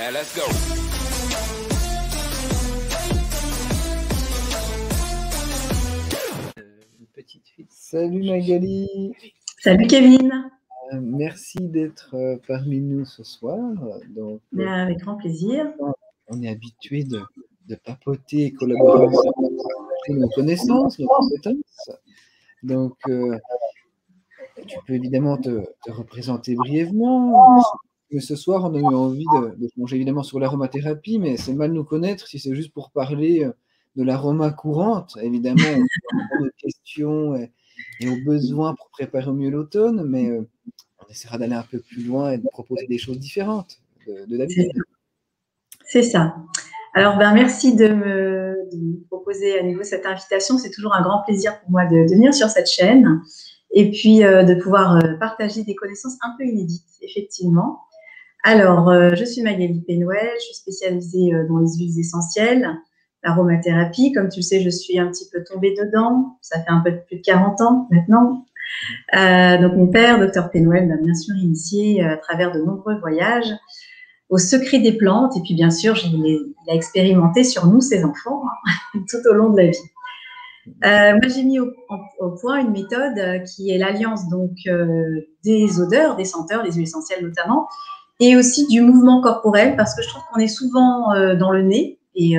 Yeah, let's go. Une petite fille. Salut Magali. Salut Kevin. Merci d'être parmi nous ce soir. Donc, avec grand plaisir. On est habitué de papoter et collaborer ensemble, partager nos connaissances, nos compétences. Donc, tu peux évidemment te représenter brièvement. Mais ce soir, on a eu envie de plonger évidemment sur l'aromathérapie, mais c'est mal nous connaître si c'est juste pour parler de l'aroma courante. Évidemment, on a nos questions et aux besoins pour préparer au mieux l'automne, mais on essaiera d'aller un peu plus loin et de proposer des choses différentes de d'habitude. C'est ça. Alors, merci de me proposer à nouveau cette invitation. C'est toujours un grand plaisir pour moi de venir sur cette chaîne et puis de pouvoir partager des connaissances un peu inédites, effectivement. Alors, je suis Magali Penouel, je suis spécialisée dans les huiles essentielles, l'aromathérapie. Comme tu le sais, je suis un petit peu tombée dedans. Ça fait un peu plus de 40 ans maintenant. Donc, mon père, Dr Penouel, m'a bien sûr initiée à travers de nombreux voyages au secret des plantes. Et puis, bien sûr, il a expérimenté sur nous, ses enfants, tout au long de la vie. Moi, j'ai mis au point une méthode qui est l'alliance donc des odeurs, des senteurs, des huiles essentielles notamment, et aussi du mouvement corporel, parce que je trouve qu'on est souvent dans le nez, et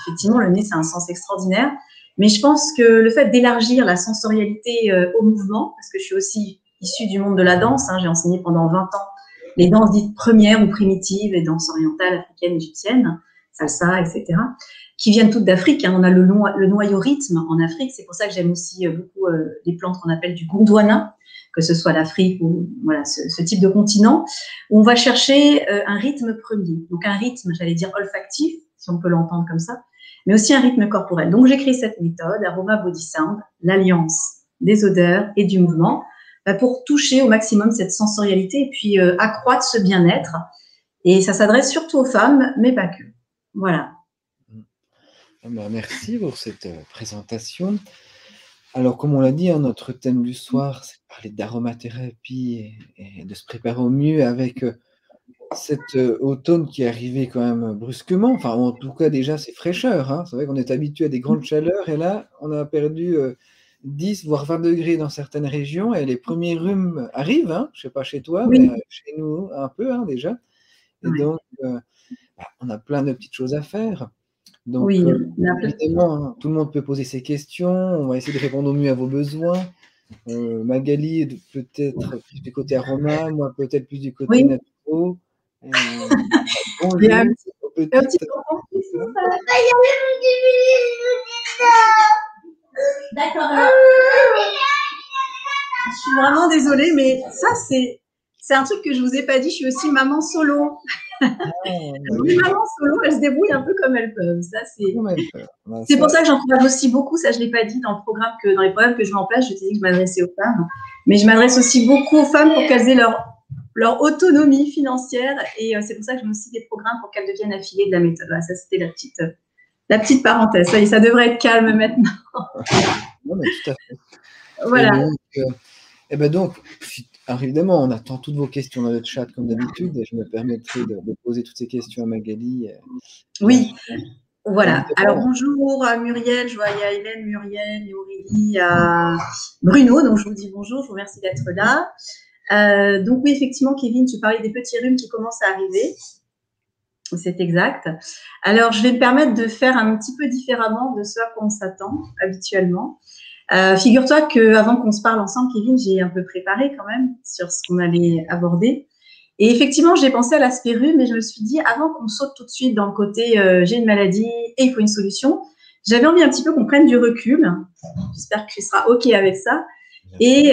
effectivement, le nez, c'est un sens extraordinaire, mais je pense que le fait d'élargir la sensorialité au mouvement, parce que je suis aussi issue du monde de la danse, j'ai enseigné pendant 20 ans les danses dites premières ou primitives, les danses orientales, africaines, égyptiennes, salsa, etc., qui viennent toutes d'Afrique. On a le noyau rythme en Afrique, c'est pour ça que j'aime aussi beaucoup les plantes qu'on appelle du Gondwana, que ce soit l'Afrique ou voilà, ce type de continent, où on va chercher un rythme premier. Donc un rythme, j'allais dire olfactif, si on peut l'entendre comme ça, mais aussi un rythme corporel. Donc j'ai créé cette méthode, Aroma Body Sound, l'alliance des odeurs et du mouvement, pour toucher au maximum cette sensorialité et puis accroître ce bien-être. Et ça s'adresse surtout aux femmes, mais pas que. Voilà. Merci pour cette présentation. Alors, comme on l'a dit, notre thème du soir, c'est de parler d'aromathérapie et de se préparer au mieux avec cet automne qui est arrivé quand même brusquement. Enfin, en tout cas, déjà, c'est fraîcheur. C'est vrai qu'on est habitué à des grandes chaleurs et là, on a perdu 10 voire 20 degrés dans certaines régions et les premiers rhumes arrivent. Je ne sais pas chez toi, Oui. mais chez nous un peu déjà. Et Oui. donc, on a plein de petites choses à faire. Donc, oui, évidemment, tout le monde peut poser ses questions. On va essayer de répondre au mieux à vos besoins. Magali, peut-être plus du côté aroma, moi, peut-être plus du côté naturo. Il y a un petit D'accord. Je suis vraiment désolée, mais ça, c'est un truc que je vous ai pas dit. Je suis aussi maman solo. Les mamans solo, elles se débrouillent un peu comme elles peuvent. Ça, c'est pour ça que j'encourage aussi beaucoup. Ça, je l'ai pas dit dans le programme dans les programmes que je mets en place. Je t'ai dit que je m'adressais aux femmes, mais je m'adresse aussi beaucoup aux femmes pour qu'elles aient leur autonomie financière. Et c'est pour ça que je mets aussi des programmes pour qu'elles deviennent affiliées de la méthode. Voilà, ça, c'était la petite parenthèse. Ça devrait être calme maintenant. Non, mais tout à fait. Voilà. Donc, alors évidemment, on attend toutes vos questions dans le chat comme d'habitude. Je me permettrai de poser toutes ces questions à Magali. Oui, voilà. Alors bonjour à Muriel, je vois il y a Hélène, Muriel et Aurélie, à Bruno. Donc je vous dis bonjour, je vous remercie d'être là. Donc oui, effectivement, Kevin, tu parlais des petits rhumes qui commencent à arriver. C'est exact. Alors je vais me permettre de faire un petit peu différemment de ce à quoi on s'attend habituellement. Figure-toi qu'avant qu'on se parle ensemble, Kevin, j'ai un peu préparé quand même sur ce qu'on allait aborder. Et effectivement, j'ai pensé à l'aspect rhume, mais je me suis dit, avant qu'on saute tout de suite dans le côté j'ai une maladie et il faut une solution, j'avais envie un petit peu qu'on prenne du recul. J'espère que tu seras OK avec ça. Et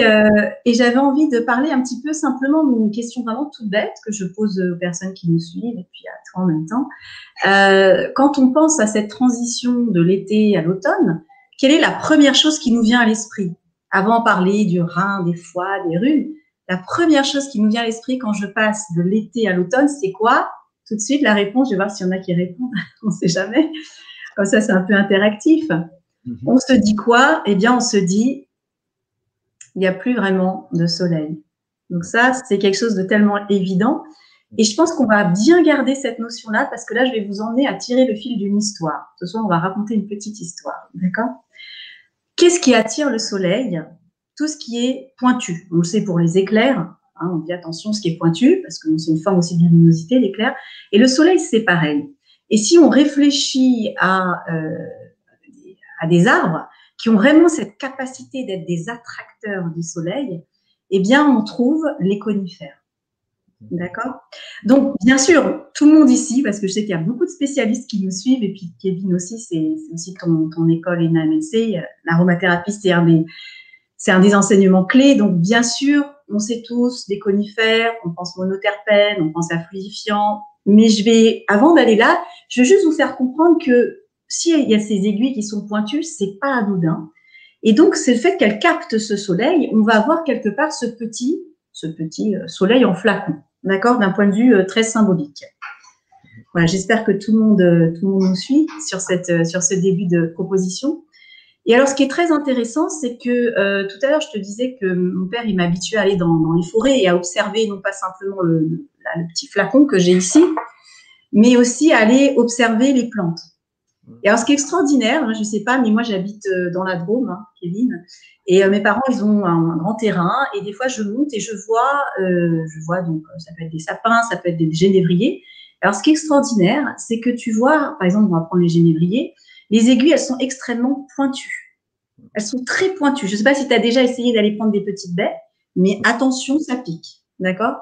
j'avais envie de parler un petit peu simplement d'une question vraiment toute bête que je pose aux personnes qui nous suivent et puis à toi en même temps. Quand on pense à cette transition de l'été à l'automne, quelle est la première chose qui nous vient à l'esprit? Avant de parler du rein, des foies, des rhumes, la première chose qui nous vient à l'esprit quand je passe de l'été à l'automne, c'est quoi? Tout de suite, la réponse, je vais voir s'il y en a qui répondent, on ne sait jamais. Comme ça, c'est un peu interactif. On se dit quoi? Eh bien, on se dit, il n'y a plus vraiment de soleil. Donc ça, c'est quelque chose de tellement évident. Et je pense qu'on va bien garder cette notion-là parce que là, je vais vous emmener à tirer le fil d'une histoire. Ce soir, on va raconter une petite histoire, d'accord? Qu'est-ce qui attire le soleil? Tout ce qui est pointu. On le sait pour les éclairs. Hein, on dit attention, ce qui est pointu, parce que c'est une forme aussi de luminosité, l'éclair. Et le soleil, c'est pareil. Et si on réfléchit à des arbres qui ont vraiment cette capacité d'être des attracteurs du soleil, eh bien, on trouve les conifères. D'accord? Donc, bien sûr, tout le monde ici, parce que je sais qu'il y a beaucoup de spécialistes qui nous suivent, et puis Kevin aussi, c'est aussi ton école ENA-MNC. L'aromathérapie, c'est un des enseignements clés. Donc, bien sûr, on sait tous des conifères, on pense monoterpènes, on pense à fluidifiants. Mais avant d'aller là, je veux juste vous faire comprendre que s'il y a ces aiguilles qui sont pointues, c'est pas anodin. Et donc, c'est le fait qu'elles captent ce soleil, on va avoir quelque part ce petit soleil en flacon, d'accord, d'un point de vue très symbolique. Voilà, j'espère que tout le monde nous suit sur ce début de proposition. Et alors, ce qui est très intéressant, c'est que tout à l'heure, je te disais que mon père, il m'habituait à aller dans les forêts et à observer non pas simplement le petit flacon que j'ai ici, mais aussi à aller observer les plantes. Et alors, ce qui est extraordinaire, je ne sais pas, mais moi, j'habite dans la Drôme, hein, Kevin, et mes parents, ils ont un grand terrain, et des fois, je monte et je vois donc, ça peut être des sapins, ça peut être des genévriers. Alors, ce qui est extraordinaire, c'est que tu vois, par exemple, on va prendre les genévriers, les aiguilles, elles sont extrêmement pointues. Elles sont très pointues. Je ne sais pas si tu as déjà essayé d'aller prendre des petites baies, mais attention, ça pique, d'accord?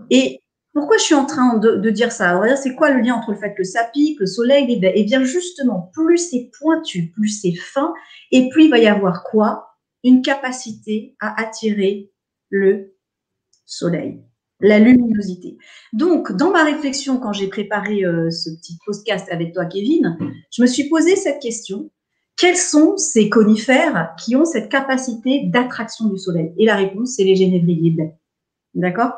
Et pourquoi je suis en train de dire ça? Alors, c'est quoi le lien entre le fait que ça pique, le soleil, les baies? Eh bien, justement, plus c'est pointu, plus c'est fin, et plus il va y avoir quoi? Une capacité à attirer le soleil, la luminosité. Donc, dans ma réflexion, quand j'ai préparé ce petit podcast avec toi, Kevin, je me suis posé cette question. Quels sont ces conifères qui ont cette capacité d'attraction du soleil? Et la réponse, c'est les genévriers baies. D'accord?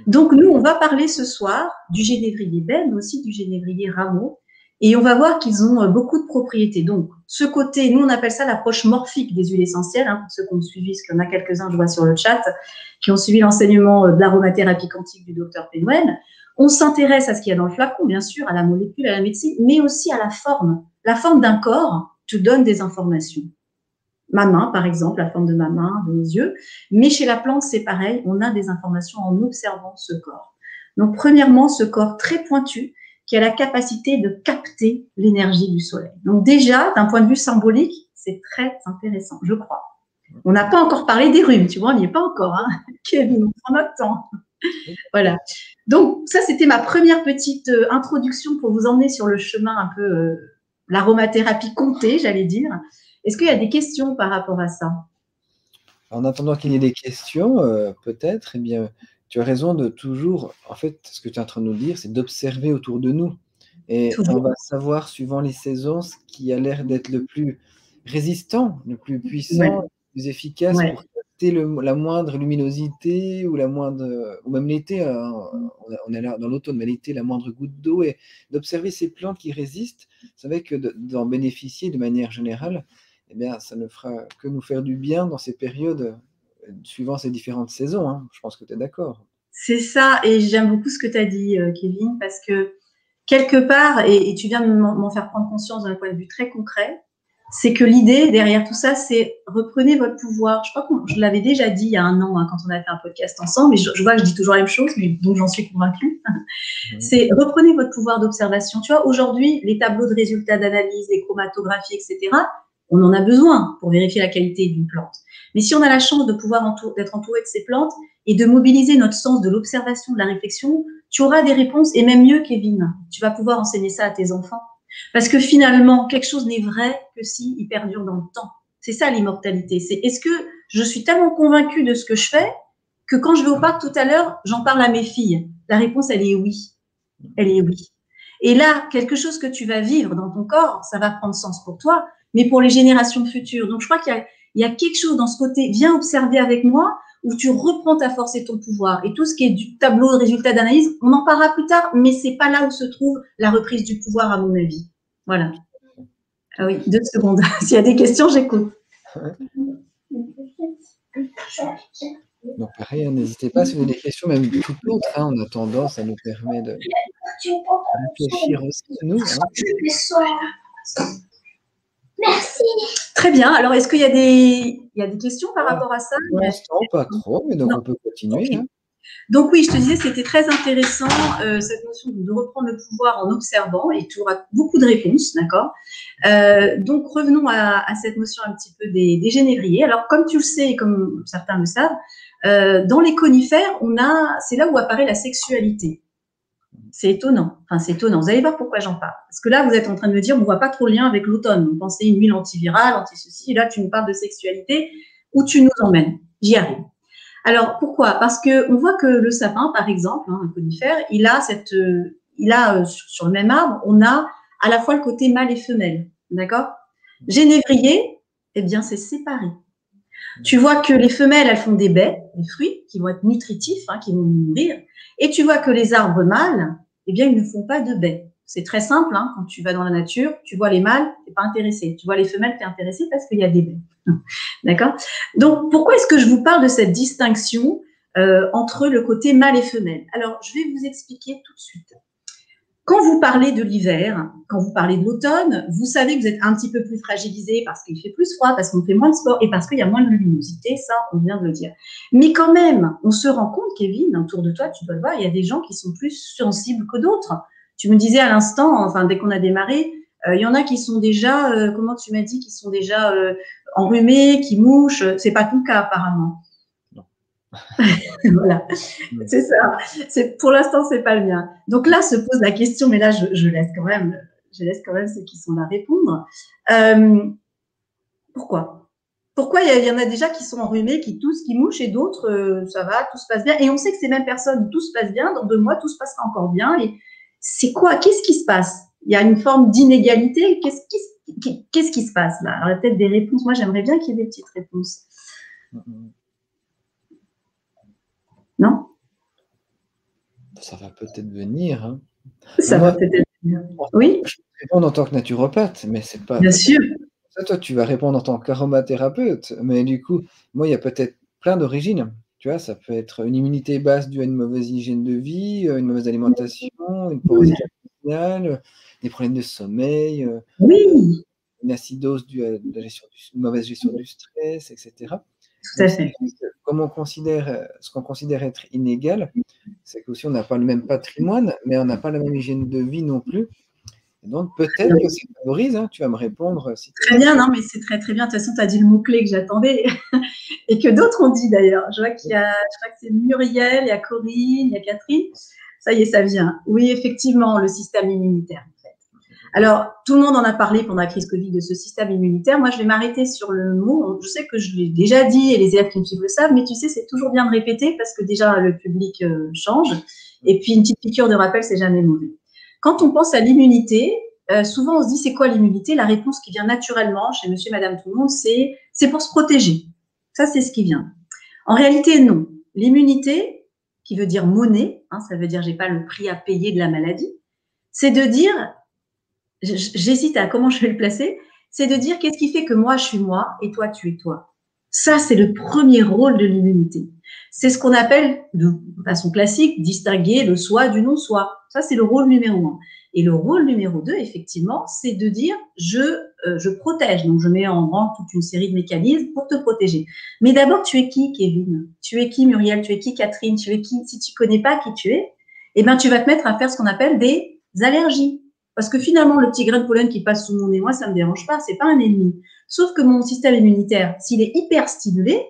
Donc, nous, on va parler ce soir du genévrier baie, mais aussi du genévrier rameau. Et on va voir qu'ils ont beaucoup de propriétés. Donc, ce côté, nous, on appelle ça l'approche morphique des huiles essentielles. Hein, pour ceux qui ont suivi, parce qu'il y en a quelques-uns, je vois sur le chat, qui ont suivi l'enseignement de l'aromathérapie quantique du docteur Penwen. On s'intéresse à ce qu'il y a dans le flacon, bien sûr, à la molécule, à la médecine, mais aussi à la forme. La forme d'un corps te donne des informations. Ma main, par exemple, la forme de ma main, de mes yeux. Mais chez la plante, c'est pareil, on a des informations en observant ce corps. Donc, premièrement, ce corps très pointu qui a la capacité de capter l'énergie du soleil. Donc déjà, d'un point de vue symbolique, c'est très intéressant, je crois. On n'a pas encore parlé des rhumes, tu vois, on n'y est pas encore. Hein. Kevin, on prend notre temps. Voilà. Donc, ça, c'était ma première petite introduction pour vous emmener sur le chemin un peu l'aromathérapie comptée, j'allais dire. Est-ce qu'il y a des questions par rapport à ça? En attendant qu'il y ait des questions, peut-être, eh bien, tu as raison de toujours, en fait, ce que tu es en train de nous dire, c'est d'observer autour de nous. Et on va savoir, suivant les saisons, ce qui a l'air d'être le plus résistant, le plus puissant, le plus efficace pour capter la moindre luminosité ou ou même l'été, on est là dans l'automne, mais l'été, la moindre goutte d'eau, et d'observer ces plantes qui résistent, c'est vrai que d'en bénéficier de manière générale, eh bien, ça ne fera que nous faire du bien dans ces périodes, suivant ces différentes saisons. Hein. Je pense que tu es d'accord. C'est ça, et j'aime beaucoup ce que tu as dit, Kevin, parce que quelque part, et tu viens de m'en faire prendre conscience d'un point de vue très concret, c'est que l'idée derrière tout ça, c'est reprenez votre pouvoir. Je crois que je l'avais déjà dit il y a un an, hein, quand on a fait un podcast ensemble, et je vois que je dis toujours la même chose, mais donc j'en suis convaincue. C'est reprenez votre pouvoir d'observation. Tu vois, aujourd'hui, les tableaux de résultats d'analyse, les chromatographies, etc., on en a besoin pour vérifier la qualité d'une plante. Mais si on a la chance de pouvoir d'être entouré de ces plantes et de mobiliser notre sens de l'observation, de la réflexion, tu auras des réponses, et même mieux, Kevin, tu vas pouvoir enseigner ça à tes enfants. Parce que finalement, quelque chose n'est vrai que si il perdure dans le temps. C'est ça l'immortalité. C'est est-ce que je suis tellement convaincue de ce que je fais que quand je vais au parc tout à l'heure, j'en parle à mes filles. La réponse, elle est oui. Elle est oui. Et là, quelque chose que tu vas vivre dans ton corps, ça va prendre sens pour toi, mais pour les générations futures. Donc, je crois qu'il y a quelque chose dans ce côté, viens observer avec moi, où tu reprends ta force et ton pouvoir. Et tout ce qui est du tableau de résultats d'analyse, on en parlera plus tard, mais c'est pas là où se trouve la reprise du pouvoir, à mon avis. Voilà. Ah oui, 2 secondes. S'il y a des questions, j'écoute. Donc pareil, hein, n'hésitez pas si vous avez des questions, même toutes autres, hein, en attendant, ça nous permet de réfléchir aussi, nous. Hein. Merci. Très bien. Alors, est-ce qu'il y a des questions par rapport à ça? Pour l'instant, pas trop, mais donc Non. on peut continuer. Okay. Hein. Donc oui, je te disais, c'était très intéressant, cette notion de reprendre le pouvoir en observant, et tu auras beaucoup de réponses, d'accord? Donc revenons à cette notion un petit peu des génévriers. Alors comme tu le sais, et comme certains le savent, dans les conifères, c'est là où apparaît la sexualité. C'est étonnant. Enfin, c'est étonnant. Vous allez voir pourquoi j'en parle. Parce que là, vous êtes en train de me dire, on ne voit pas trop le lien avec l'automne. Vous pensez une huile antivirale, anti-ceci, et là, tu nous parles de sexualité. Où tu nous emmènes? J'y arrive. Alors, pourquoi? Parce qu'on voit que le sapin, par exemple, hein, un conifère, il a sur le même arbre, on a à la fois le côté mâle et femelle. D'accord? Génévrier, eh bien, c'est séparé. Tu vois que les femelles, elles font des baies, des fruits qui vont être nutritifs, hein, qui vont nous nourrir. Et tu vois que les arbres mâles, eh bien, ils ne font pas de baies. C'est très simple, hein, quand tu vas dans la nature, tu vois les mâles, tu n'es pas intéressé. Tu vois les femelles, tu es intéressé parce qu'il y a des baies. D'accord? Donc, pourquoi est-ce que je vous parle de cette distinction entre le côté mâle et femelle? Alors, je vais vous expliquer tout de suite. Quand vous parlez de l'hiver, quand vous parlez de l'automne, vous savez que vous êtes un petit peu plus fragilisé parce qu'il fait plus froid, parce qu'on fait moins de sport et parce qu'il y a moins de luminosité, ça, on vient de le dire. Mais quand même, on se rend compte, Kevin, autour de toi, tu dois le voir, il y a des gens qui sont plus sensibles que d'autres. Tu me disais à l'instant, enfin, dès qu'on a démarré, il y en a qui sont déjà, comment tu m'as dit, qui sont déjà enrhumés, qui mouchent. C'est pas ton cas, apparemment. Voilà, c'est ça. Pour l'instant, c'est pas le mien. Donc là, se pose la question, mais là, je laisse quand même ceux qui sont là répondre. Pourquoi? Pourquoi il y en a déjà qui sont enrhumés, qui toussent, qui mouchent, et d'autres, ça va, tout se passe bien. Et on sait que ces mêmes personnes, tout se passe bien, dans 2 mois, tout se passera encore bien. Et c'est quoi? Qu'est-ce qui se passe? Il y a une forme d'inégalité. Qu'est-ce qui se passe là? Alors, il y a peut-être des réponses. Moi, j'aimerais bien qu'il y ait des petites réponses. Non? Ça va peut-être venir. Hein. Ça va peut-être venir. Oui? Je peux répondre en tant que naturopathe, mais c'est pas. Bien sûr. Ça, toi, tu vas répondre en tant qu'aromathérapeute. Mais du coup, moi, il y a peut-être plein d'origines. Tu vois, ça peut être une immunité basse due à une mauvaise hygiène de vie, une mauvaise alimentation, une porosité intestinale, des problèmes de sommeil, Oui, une acidose due à une mauvaise gestion du stress, etc. tout à fait. Comme on considère, ce qu'on considère être inégal, c'est qu'aussi on n'a pas le même patrimoine, mais on n'a pas la même hygiène de vie non plus. Et donc peut-être que ça favorise, hein, tu vas me répondre. Si très bien, non, mais c'est très très bien. De toute façon, tu as dit le mot-clé que j'attendais et que d'autres ont dit d'ailleurs. Je crois que c'est Muriel, il y a Corinne, il y a Catherine. Ça y est, ça vient. Oui, effectivement, le système immunitaire. En fait. Alors, tout le monde en a parlé pendant la crise Covid de ce système immunitaire. Moi, je vais m'arrêter sur le mot. Je sais que je l'ai déjà dit et les élèves qui me suivent le savent, mais tu sais, c'est toujours bien de répéter parce que déjà, le public change. Et puis, une petite piqûre de rappel, c'est jamais mauvais. Quand on pense à l'immunité, souvent on se dit c'est quoi l'immunité? La réponse qui vient naturellement chez monsieur, madame, tout le monde, c'est pour se protéger. Ça, c'est ce qui vient. En réalité, non. L'immunité, qui veut dire monnaie, hein, ça veut dire j'ai pas le prix à payer de la maladie, c'est de dire, j'hésite à comment je vais le placer, c'est de dire qu'est-ce qui fait que moi je suis moi et toi tu es toi. Ça, c'est le premier rôle de l'immunité. C'est ce qu'on appelle, de façon classique, distinguer le soi du non-soi. Ça, c'est le rôle numéro 1. Et le rôle numéro 2, effectivement, c'est de dire je protège. Donc, je mets en branle toute une série de mécanismes pour te protéger. Mais d'abord, tu es qui, Kevin? Tu es qui, Muriel? Tu es qui, Catherine? Tu es qui? Si tu connais pas qui tu es, eh ben, tu vas te mettre à faire ce qu'on appelle des allergies. Parce que finalement, le petit grain de pollen qui passe sous mon nez, moi, ça me dérange pas. C'est pas un ennemi. Sauf que mon système immunitaire, s'il est hyper stimulé,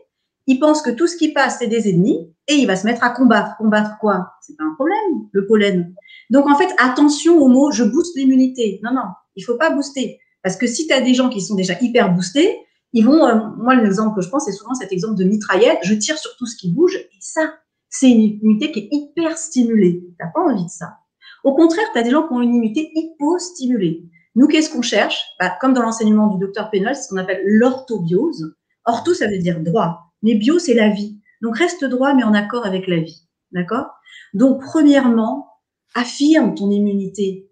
il pense que tout ce qui passe, c'est des ennemis et il va se mettre à combattre. Combattre quoi? C'est pas un problème, le pollen. Donc, en fait, attention au mot « je booste l'immunité ». Non, non, il faut pas booster. Parce que si tu as des gens qui sont déjà hyper boostés, ils vont… moi, l'exemple que je pense, c'est souvent cet exemple de mitraillette. Je tire sur tout ce qui bouge et ça, c'est une immunité qui est hyper stimulée. Tu n'as pas envie de ça. Au contraire, tu as des gens qui ont une immunité hypostimulée. Nous, qu'est-ce qu'on cherche? Comme dans l'enseignement du docteur Pénol, c'est ce qu'on appelle l'orthobiose. Ortho, ça veut dire droit. Mais bio, c'est la vie. Donc, reste droit, mais en accord avec la vie. D'accord? Donc, premièrement, affirme ton immunité.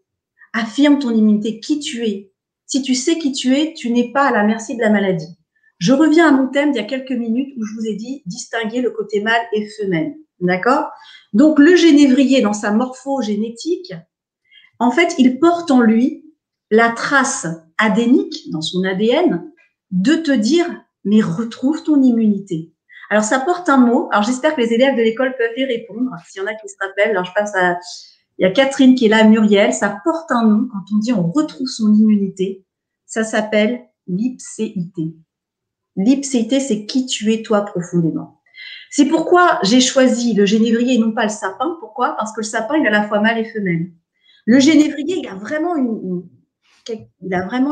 Affirme ton immunité, qui tu es. Si tu sais qui tu es, tu n'es pas à la merci de la maladie. Je reviens à mon thème d'il y a quelques minutes où je vous ai dit distinguer le côté mâle et femelle. D'accord? Donc, le génévrier, dans sa morphogénétique, en fait, il porte en lui la trace adénique, dans son ADN, de te dire, mais retrouve ton immunité. Alors, ça porte un mot. Alors, j'espère que les élèves de l'école peuvent y répondre. S'il y en a qui se rappellent, alors je passe à… Il y a Catherine qui est là, Muriel. Ça porte un nom. Quand on dit on retrouve son immunité, ça s'appelle l'ipséité. L'ipséité, c'est qui tu es toi profondément. C'est pourquoi j'ai choisi le génévrier et non pas le sapin. Pourquoi? Parce que le sapin, il a à la fois mâle et femelle. Le génévrier, il a vraiment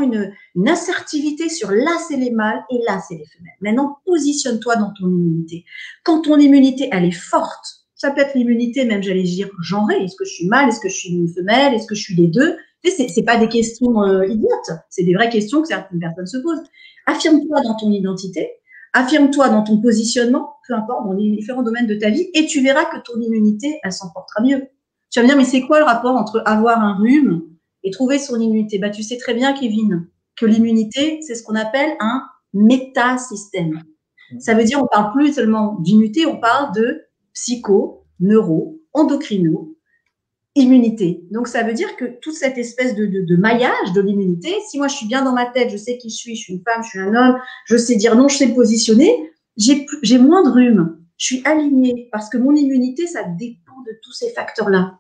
une assertivité sur là, c'est les mâles et là, c'est les femelles. Maintenant, positionne-toi dans ton immunité. Quand ton immunité, elle est forte, ça peut être l'immunité, même j'allais dire genrée. Est-ce que je suis mâle? Est-ce que je suis une femelle? Est-ce que je suis les deux? C'est pas des questions idiotes. C'est des vraies questions que certaines personnes se posent. Affirme-toi dans ton identité. Affirme-toi dans ton positionnement, peu importe, dans les différents domaines de ta vie, et tu verras que ton immunité, elle s'en portera mieux. Tu vas me dire, mais c'est quoi le rapport entre avoir un rhume et trouver son immunité? Bah, tu sais très bien, Kevin, que l'immunité, c'est ce qu'on appelle un métasystème. Ça veut dire, on parle plus seulement d'immunité, on parle de psycho, neuro, endocrino, immunité. Donc, ça veut dire que toute cette espèce de maillage de l'immunité, si moi, je suis bien dans ma tête, je sais qui je suis une femme, je suis un homme, je sais dire non, je sais me positionner, j'ai moins de rhume. Je suis alignée parce que mon immunité, ça dépend de tous ces facteurs-là.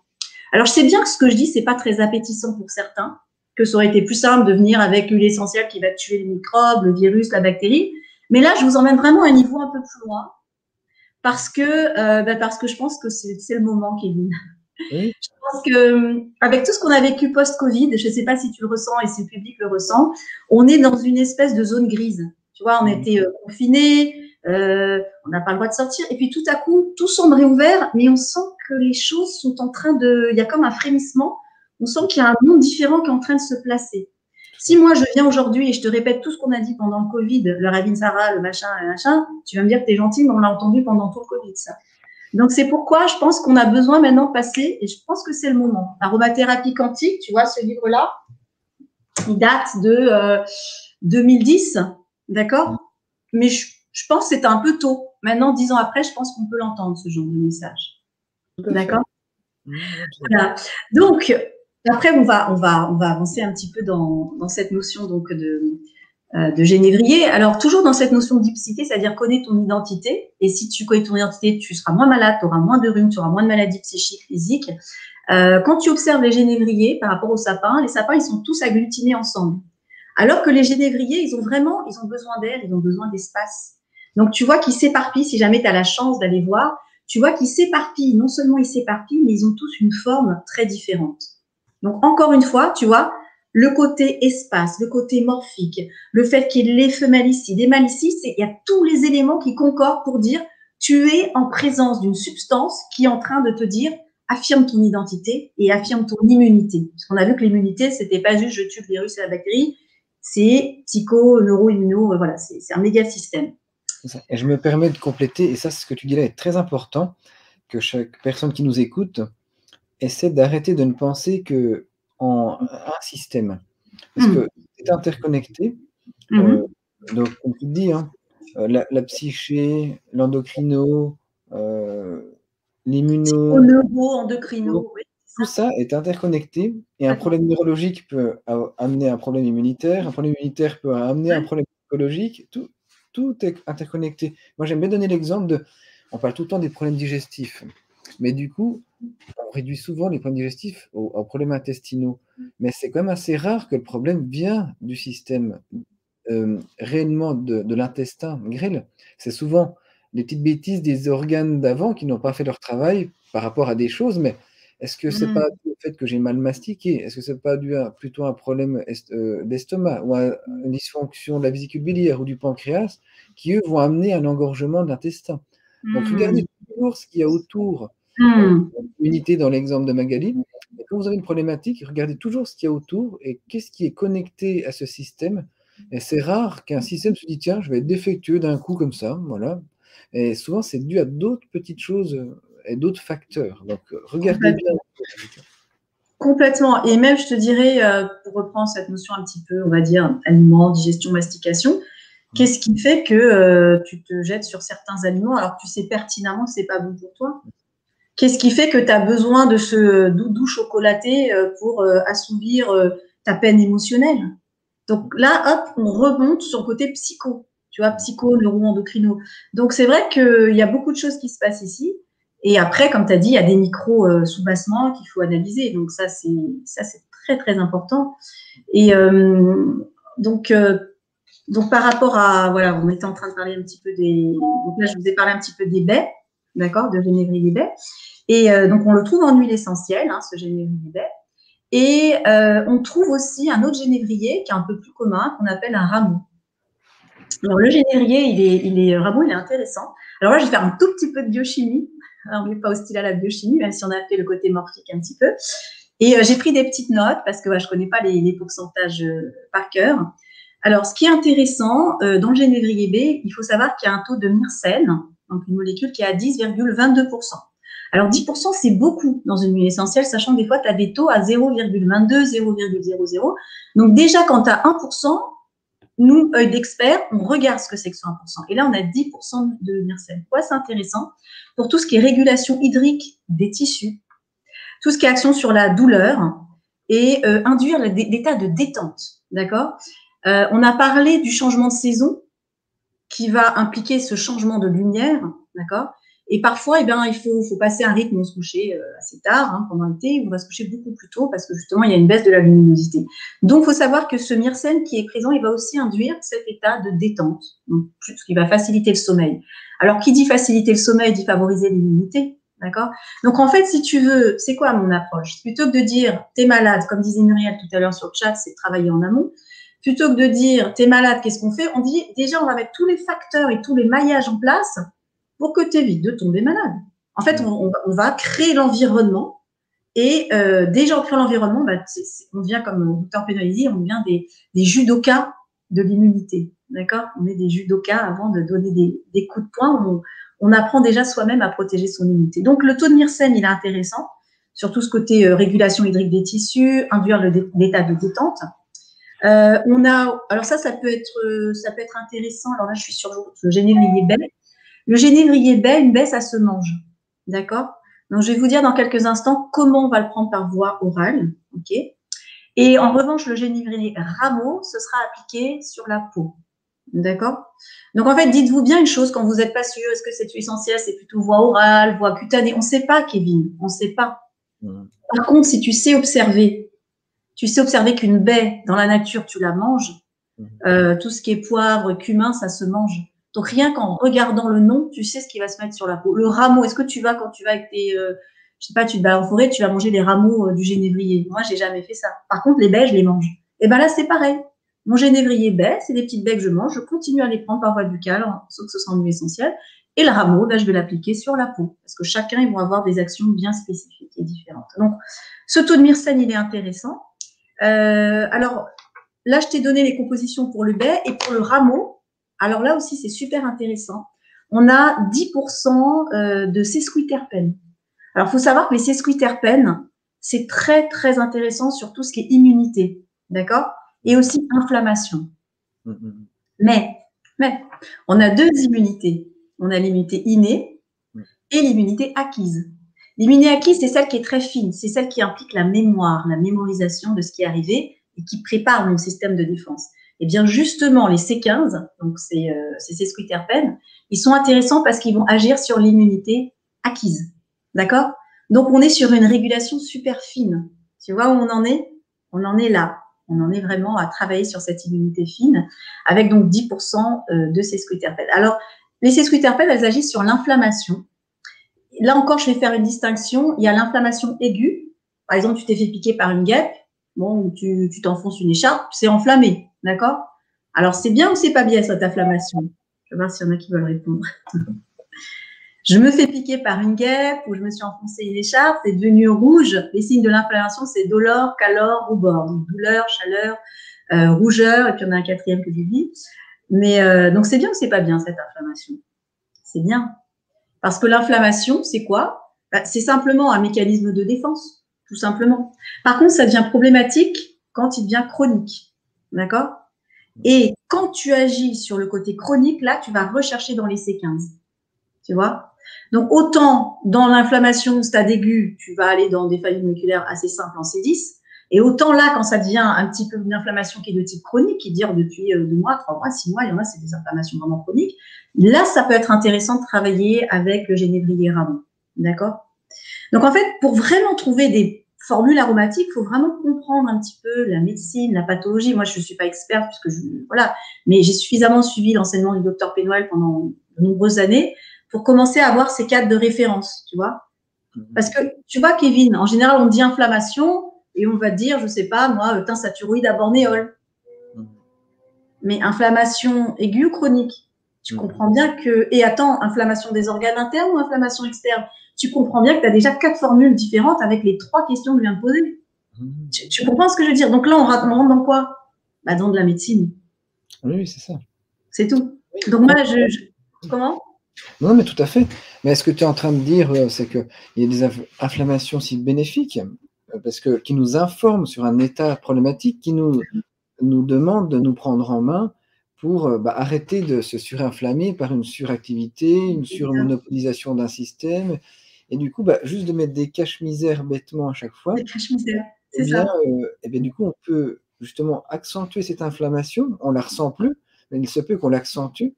Alors, je sais bien que ce que je dis, c'est pas très appétissant pour certains, que ça aurait été plus simple de venir avec l'huile essentielle qui va tuer les microbes, le virus, la bactérie. Mais là, je vous emmène vraiment à un niveau un peu plus loin parce que je pense que c'est le moment, Kevin. Oui. Je pense que avec tout ce qu'on a vécu post-Covid, je ne sais pas si tu le ressens et si le public le ressent, on est dans une espèce de zone grise. Tu vois, on était confinés, on n'a pas le droit de sortir, et puis tout à coup, tout semble réouvert, mais on sent que les choses sont en train de… Il y a comme un frémissement, on sent qu'il y a un monde différent qui est en train de se placer. Si moi, je viens aujourd'hui et je te répète tout ce qu'on a dit pendant le Covid, le Ravin Sarah, le machin, tu vas me dire que tu es gentil, mais on l'a entendu pendant tout le Covid, ça. Donc, c'est pourquoi je pense qu'on a besoin maintenant de passer, et je pense que c'est le moment. Aromathérapie quantique, tu vois, ce livre-là, il date de 2010, d'accord? Mais je pense que c'était un peu tôt. Maintenant, 10 ans après, je pense qu'on peut l'entendre, ce genre de message. D'accord? Voilà. Donc, après, on va avancer un petit peu dans cette notion donc de génévrier. Alors, toujours dans cette notion d'ipséité, c'est-à-dire connais ton identité. Et si tu connais ton identité, tu seras moins malade, tu auras moins de rhume, tu auras moins de maladies psychiques, physiques. Quand tu observes les génévriers par rapport aux sapins, les sapins, ils sont tous agglutinés ensemble. Alors que les génévriers, ils ont besoin d'air, ils ont besoin d'espace. Donc, tu vois qu'ils s'éparpillent, si jamais tu as la chance d'aller voir, tu vois qu'ils s'éparpillent. Non seulement ils s'éparpillent, mais ils ont tous une forme très différente. Donc, encore une fois, tu vois, le côté espace, le côté morphique, le fait qu'il y ait les femelles ici, des mâles ici, il y a tous les éléments qui concordent pour dire tu es en présence d'une substance qui est en train de te dire affirme ton identité et affirme ton immunité. Parce qu'on a vu que l'immunité, c'était pas juste je tue le virus et la bactérie, c'est psycho, neuro, immuno, voilà, c'est un méga système. Et je me permets de compléter, et ça, ce que tu dis là est très important, que chaque personne qui nous écoute essaie d'arrêter de ne penser qu'en un système. Parce que c'est interconnecté. Donc, comme tu dis, hein, la psyché, l'endocrino, l'immuno, endocrino, oui, tout ça est interconnecté. Et un problème neurologique peut amener un problème immunitaire. Un problème immunitaire peut amener un problème psychologique. Tout est interconnecté. Moi, j'aime bien donner l'exemple on parle tout le temps des problèmes digestifs. Mais du coup, on réduit souvent les problèmes digestifs aux problèmes intestinaux. Mais c'est quand même assez rare que le problème vient du système réellement de l'intestin grêle. C'est souvent les petites bêtises des organes d'avant qui n'ont pas fait leur travail par rapport à des choses, mais est-ce que c'est pas dû au fait que j'ai mal mastiqué? Est-ce que c'est pas dû plutôt à un problème d'estomac ou à une dysfonction de la vésicule biliaire ou du pancréas qui, eux, vont amener un engorgement de l'intestin? Donc, regardez toujours ce qu'il y a autour. L'unité dans l'exemple de Magali. Et quand vous avez une problématique, regardez toujours ce qu'il y a autour et qu'est-ce qui est connecté à ce système. Et c'est rare qu'un système se dise tiens, je vais être défectueux d'un coup comme ça, voilà. Et souvent, c'est dû à d'autres petites choses et d'autres facteurs. Donc, regardez bien. Complètement. Et même, je te dirais, pour reprendre cette notion un petit peu, on va dire, aliment, digestion, mastication, Qu'est-ce qui fait tu te jettes sur certains aliments alors que tu sais pertinemment que c'est pas bon pour toi? Qu'est-ce qui fait que tu as besoin de ce doudou chocolaté pour assouvir ta peine émotionnelle? Donc là, hop, on remonte sur le côté psycho, tu vois, psycho, neuro-endocrino. Donc c'est vrai qu'il y a beaucoup de choses qui se passent ici. Et après, comme tu as dit, il y a des micro-soubassements qu'il faut analyser. Donc ça, c'est très, très important. Et donc par rapport à, voilà, on était en train de parler un petit peu donc là, je vous ai parlé un petit peu des baies, d'accord, de génévrier baie. Et donc, on le trouve en huile essentielle, hein, ce génévrier baie. Et on trouve aussi un autre génévrier qui est un peu plus commun, qu'on appelle un rameau. Alors, le génévrier, rameau, il est intéressant. Alors là, je vais faire un tout petit peu de biochimie. Alors, on n'est pas hostile à la biochimie, même si on a fait le côté morphique un petit peu. Et j'ai pris des petites notes parce que je ne connais pas les pourcentages par cœur. Alors, ce qui est intéressant, dans le génévrier B, il faut savoir qu'il y a un taux de myrcène, donc une molécule qui est à 10,22%. Alors, 10%, c'est beaucoup dans une huile essentielle, sachant que des fois, tu as des taux à 0,22, 0,00. Donc, déjà, quand tu as 1%, nous, œil d'expert, on regarde ce que c'est que ce 1%. Et là, on a 10% de myrcène. Pourquoi c'est intéressant? Pour tout ce qui est régulation hydrique des tissus, tout ce qui est action sur la douleur et induire l'état de détente. D'accord? On a parlé du changement de saison qui va impliquer ce changement de lumière. D'accord? Et parfois, il faut passer un rythme, on se coucher assez tard pendant l'été, on va se coucher beaucoup plus tôt parce que justement, il y a une baisse de la luminosité. Donc, il faut savoir que ce myrcène qui est présent, il va aussi induire cet état de détente, donc, ce qui va faciliter le sommeil. Alors, qui dit faciliter le sommeil dit favoriser l'immunité. D'accord? Donc, en fait, si tu veux, c'est quoi mon approche? Plutôt que de dire, t'es malade, comme disait Muriel tout à l'heure sur le chat, c'est de travailler en amont. Plutôt que de dire, t'es malade, qu'est-ce qu'on fait? On dit, déjà, on va mettre tous les facteurs et tous les maillages en place pour que tu évites de tomber malade. En fait, on va créer l'environnement et déjà, en créant l'environnement, on devient, comme Dr Penalizy, on devient des judokas de l'immunité. D'accord? On est des judokas avant de donner des coups de poing. On apprend déjà soi-même à protéger son immunité. Donc, le taux de myrcène, il est intéressant, surtout ce côté régulation hydrique des tissus, induire l'état de détente. Alors ça peut être intéressant. Alors là, je suis sur le génévrier baie. Le génévrier baie, une baie, ça se mange. D'accord? Donc, je vais vous dire dans quelques instants comment on va le prendre par voie orale. OK? Et en revanche, le génévrier rameau, ce sera appliqué sur la peau. D'accord? Donc, en fait, dites-vous bien une chose quand vous n'êtes pas sûr, est-ce que cette huile essentielle, c'est plutôt voie orale, voie cutanée? On ne sait pas, Kevin. On ne sait pas. Par contre, si tu sais observer qu'une baie, dans la nature, tu la manges, tout ce qui est poivre, cumin, ça se mange. Donc, rien qu'en regardant le nom, tu sais ce qui va se mettre sur la peau. Le rameau, est-ce que quand tu vas avec je sais pas, tu te balades en forêt, tu vas manger les rameaux du génévrier? Moi, j'ai jamais fait ça. Par contre, les baies, je les mange. Et là, c'est pareil. Mon génévrier baie, c'est des petites baies que je mange. Je continue à les prendre par voie buccale, sauf que ce soit en huile essentielle. Et le rameau, je vais l'appliquer sur la peau. Parce que chacun, ils vont avoir des actions bien spécifiques et différentes. Donc, ce taux de myrcène, il est intéressant. Alors, là, je t'ai donné les compositions pour le baie et pour le rameau. Alors là aussi, c'est super intéressant. On a 10% de sesquiterpènes. Alors, il faut savoir que les sesquiterpènes, c'est très, très intéressant sur tout ce qui est immunité. D'accord? Et aussi inflammation. Mais, on a deux immunités. On a l'immunité innée et l'immunité acquise. L'immunité acquise, c'est celle qui est très fine. C'est celle qui implique la mémoire, la mémorisation de ce qui est arrivé et qui prépare nos systèmes de défense. Et bien justement, les C15, donc ces sesquiterpènes, ils sont intéressants parce qu'ils vont agir sur l'immunité acquise. D'accord? Donc, on est sur une régulation super fine. Tu vois où on en est? On en est là. On en est vraiment à travailler sur cette immunité fine avec donc 10% de sesquiterpènes. Alors, les sesquiterpènes, elles agissent sur l'inflammation. Là encore, je vais faire une distinction. Il y a l'inflammation aiguë. Par exemple, tu t'es fait piquer par une guêpe. Bon, tu t'enfonces une écharpe, c'est enflammé, d'accord? Alors, c'est bien ou c'est pas bien cette inflammation? Je vais voir s'il y en a qui veulent répondre. Je me fais piquer par une guêpe ou je me suis enfoncé une écharpe, c'est devenu rouge. Les signes de l'inflammation, c'est dolore, calor, rubor. Donc, douleur, chaleur, rougeur, et puis on a un quatrième que j'ai dit. Mais donc, c'est bien ou c'est pas bien cette inflammation? C'est bien. Parce que l'inflammation, c'est quoi? C'est simplement un mécanisme de défense, tout simplement. Par contre, ça devient problématique quand il devient chronique. D'accord? Et quand tu agis sur le côté chronique, là, tu vas rechercher dans les C15. Tu vois? Donc, autant dans l'inflammation stade aigu, tu vas aller dans des failles moléculaires assez simples en C10. Et autant là, quand ça devient un petit peu une inflammation qui est de type chronique, qui dure depuis 2 mois, 3 mois, 6 mois, il y en a, c'est des inflammations vraiment chroniques. Là, ça peut être intéressant de travailler avec le génévrier ramon. D'accord? Donc, en fait, pour vraiment trouver des formules aromatiques, il faut vraiment comprendre un petit peu la médecine, la pathologie. Moi, je ne suis pas experte, voilà, mais j'ai suffisamment suivi l'enseignement du docteur Pénoël pendant de nombreuses années pour commencer à avoir ces cadres de référence, tu vois. Parce que, tu vois, Kevin, en général, on dit inflammation et on va dire, je ne sais pas, moi, thynsaturoïde à bornéol. Mais inflammation aiguë ou chronique, tu comprends bien que… Et attends, inflammation des organes internes ou inflammation externe? Tu comprends bien que tu as déjà 4 formules différentes avec les 3 questions que je viens de poser. Tu comprends ce que je veux dire? Donc là, on rentre dans quoi? Bah, dans de la médecine. Oui, c'est ça. C'est tout. Donc moi, comment? Non, mais tout à fait. Mais ce que tu es en train de dire, c'est qu'il y a des inflammations si bénéfiques, parce que qui nous informent sur un état problématique, qui nous demande de nous prendre en main pour arrêter de se surinflammer par une suractivité, une surmonopolisation d'un système. Et du coup, juste de mettre des caches-misères bêtement à chaque fois, Des caches-misères, c'est bien, ça. du coup, on peut justement accentuer cette inflammation. On ne la ressent plus, mais il se peut qu'on l'accentue.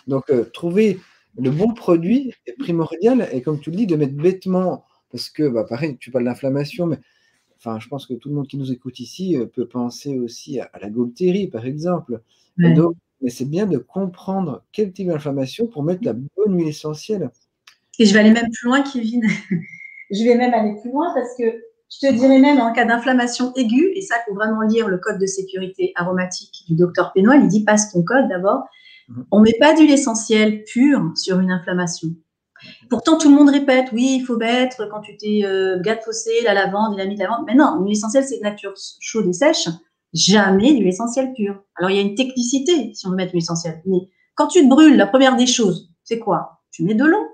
Donc, trouver le bon produit est primordial. Et comme tu le dis, de mettre bêtement, parce que, pareil, tu parles d'inflammation, mais enfin, je pense que tout le monde qui nous écoute ici peut penser aussi à la gaultérie, par exemple. Ouais. Donc, mais c'est bien de comprendre quel type d'inflammation pour mettre la bonne huile essentielle. Et je vais aller même plus loin, Kevin. Je vais même aller plus loin parce que je te dirais même en cas d'inflammation aiguë, et ça, il faut vraiment lire le code de sécurité aromatique du docteur Pénoël, il dit passe ton code d'abord. On ne met pas d'huile essentielle pure sur une inflammation. Pourtant, tout le monde répète, oui, il faut mettre quand tu t'es gâteaussé, la lavande, il a mis de la lavande. Mais non, l'huile essentielle, c'est de nature chaude et sèche. Jamais d'huile essentielle pure. Alors, il y a une technicité si on veut mettre l'huile essentielle. Mais quand tu te brûles, la première des choses, c'est quoi? Tu mets de l'eau.